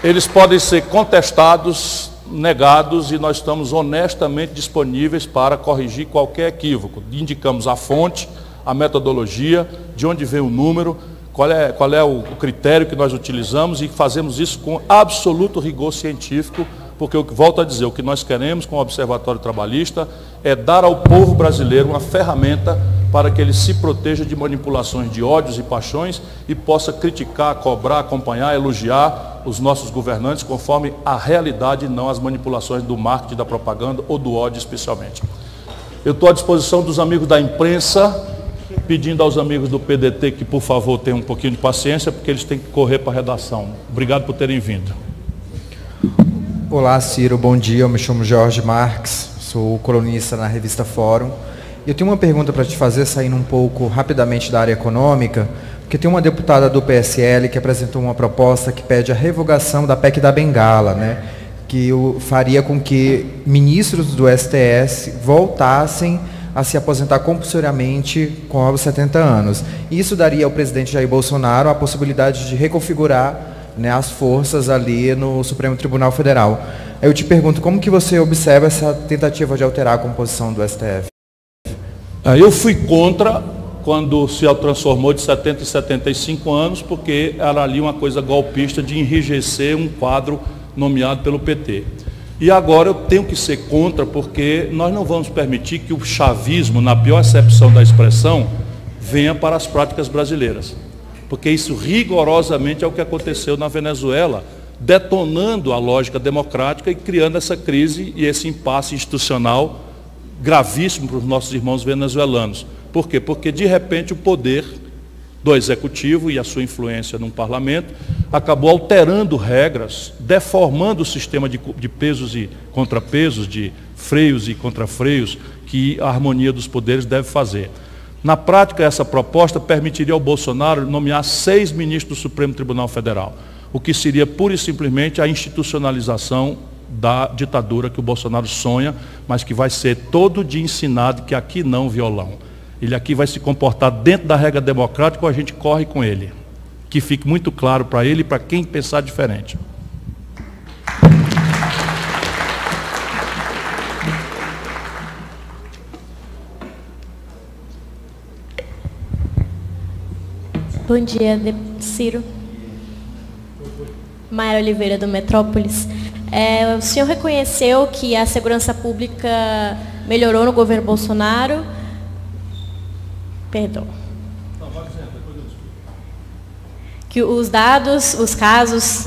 Speaker 2: eles podem ser contestados, negados, e nós estamos honestamente disponíveis para corrigir qualquer equívoco. Indicamos a fonte, a metodologia, de onde vem o número, qual é o critério que nós utilizamos, e fazemos isso com absoluto rigor científico, porque, volto a dizer, o que nós queremos com o Observatório Trabalhista é dar ao povo brasileiro uma ferramenta para que ele se proteja de manipulações de ódios e paixões e possa criticar, cobrar, acompanhar, elogiar os nossos governantes conforme a realidade e não as manipulações do marketing, da propaganda ou do ódio especialmente. Eu estou à disposição dos amigos da imprensa, pedindo aos amigos do PDT que, por favor, tenham um pouquinho de paciência, porque eles têm que correr para a redação. Obrigado por terem vindo.
Speaker 4: Olá, Ciro, bom dia. Eu me chamo Jorge Marques, sou colunista na revista Fórum. Eu tenho uma pergunta para te fazer, saindo um pouco rapidamente da área econômica, porque tem uma deputada do PSL que apresentou uma proposta que pede a revogação da PEC da Bengala, né? Que faria com que ministros do STF voltassem a se aposentar compulsoriamente com 70 anos. Isso daria ao presidente Jair Bolsonaro a possibilidade de reconfigurar, né, as forças ali no Supremo Tribunal Federal. Eu te pergunto, como que você observa essa tentativa de alterar a composição do STF?
Speaker 2: Eu fui contra quando se transformou de 70 e 75 anos, porque era ali uma coisa golpista de enrijecer um quadro nomeado pelo PT. E agora eu tenho que ser contra, porque nós não vamos permitir que o chavismo, na pior acepção da expressão, venha para as práticas brasileiras. Porque isso rigorosamente é o que aconteceu na Venezuela, detonando a lógica democrática e criando essa crise e esse impasse institucional gravíssimo para os nossos irmãos venezuelanos. Por quê? Porque, de repente, o poder do executivo e a sua influência no parlamento acabou alterando regras, deformando o sistema de pesos e contrapesos, de freios e contrafreios, que a harmonia dos poderes deve fazer. Na prática, essa proposta permitiria ao Bolsonaro nomear 6 ministros do Supremo Tribunal Federal, o que seria pura e simplesmente a institucionalização da ditadura que o Bolsonaro sonha, mas que vai ser todo dia ensinado que aqui não violão. Ele aqui vai se comportar dentro da regra democrática ou a gente corre com ele. Que fique muito claro para ele e para quem pensar diferente.
Speaker 5: Bom dia, Ciro. Mayra Oliveira, do Metrópolis. O senhor reconheceu que a segurança pública melhorou no governo Bolsonaro? Perdão. Que os dados, os casos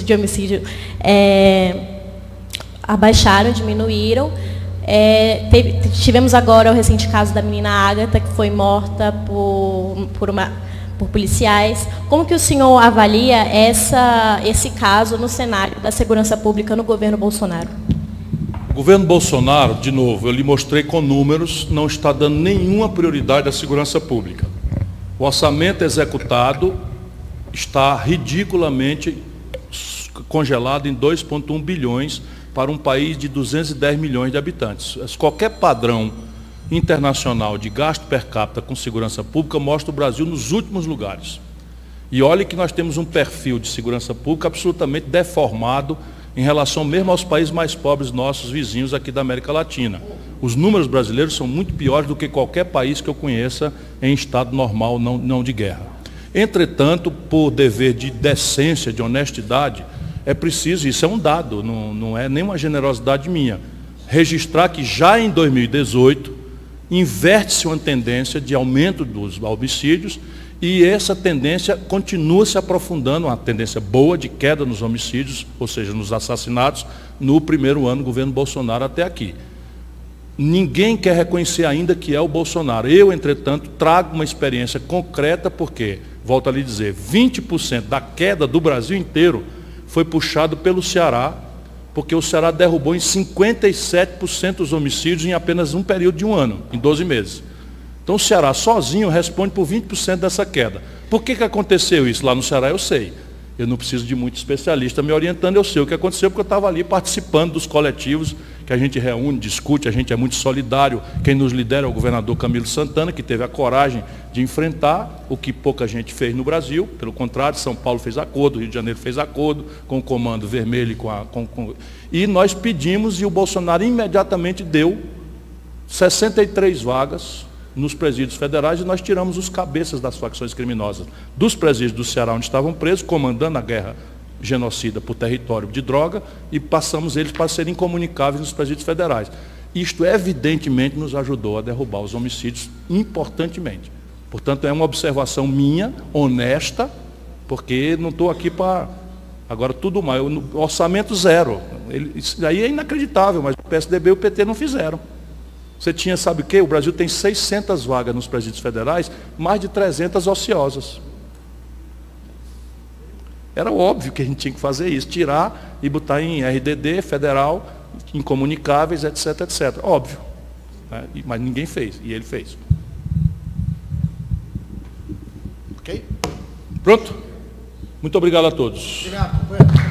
Speaker 5: de homicídio abaixaram, diminuíram. Tivemos agora o recente caso da menina Ágata, que foi morta por policiais. Como que o senhor avalia esse caso no cenário da segurança pública no governo Bolsonaro?
Speaker 2: O governo Bolsonaro, de novo, eu lhe mostrei com números, não está dando nenhuma prioridade à segurança pública. O orçamento executado está ridiculamente congelado em 2,1 bilhões para um país de 210 milhões de habitantes. Qualquer padrão internacional de gasto per capita com segurança pública mostra o Brasil nos últimos lugares. E olhe que nós temos um perfil de segurança pública absolutamente deformado em relação mesmo aos países mais pobres, nossos vizinhos aqui da América Latina. Os números brasileiros são muito piores do que qualquer país que eu conheça em estado normal, não de guerra. Entretanto, por dever de decência, de honestidade, é preciso, isso é um dado, não é nenhuma generosidade minha, registrar que já em 2018, inverte-se uma tendência de aumento dos homicídios e essa tendência continua se aprofundando, uma tendência boa de queda nos homicídios, ou seja, nos assassinatos, no primeiro ano do governo Bolsonaro até aqui. Ninguém quer reconhecer ainda que é o Bolsonaro. Eu, entretanto, trago uma experiência concreta porque, volto a lhe dizer, 20% da queda do Brasil inteiro foi puxado pelo Ceará, porque o Ceará derrubou em 57% os homicídios em apenas um período de um ano, em 12 meses. Então o Ceará sozinho responde por 20% dessa queda. Por que aconteceu isso lá no Ceará? Eu sei. Eu não preciso de muito especialista me orientando, eu sei o que aconteceu, porque eu estava ali participando dos coletivos que a gente reúne, discute, a gente é muito solidário. Quem nos lidera é o governador Camilo Santana, que teve a coragem de enfrentar o que pouca gente fez no Brasil. Pelo contrário, São Paulo fez acordo, Rio de Janeiro fez acordo com o Comando Vermelho. E nós pedimos, e o Bolsonaro imediatamente deu 63 vagas nos presídios federais, e nós tiramos os cabeças das facções criminosas dos presídios do Ceará, onde estavam presos, comandando a guerra genocida por território de droga, e passamos eles para serem incomunicáveis nos presídios federais. Isto, evidentemente, nos ajudou a derrubar os homicídios importantemente. Portanto, é uma observação minha, honesta, porque não estou aqui para... Agora, tudo mais, orçamento zero. Isso aí é inacreditável, mas o PSDB e o PT não fizeram. Você tinha, sabe o quê? O Brasil tem 600 vagas nos presídios federais, mais de 300 ociosas. Era óbvio que a gente tinha que fazer isso, tirar e botar em RDD, federal, incomunicáveis, etc, etc. Óbvio. Né? Mas ninguém fez, e ele fez.
Speaker 1: Ok?
Speaker 2: Pronto? Muito obrigado a todos.
Speaker 1: Obrigado, companheiro.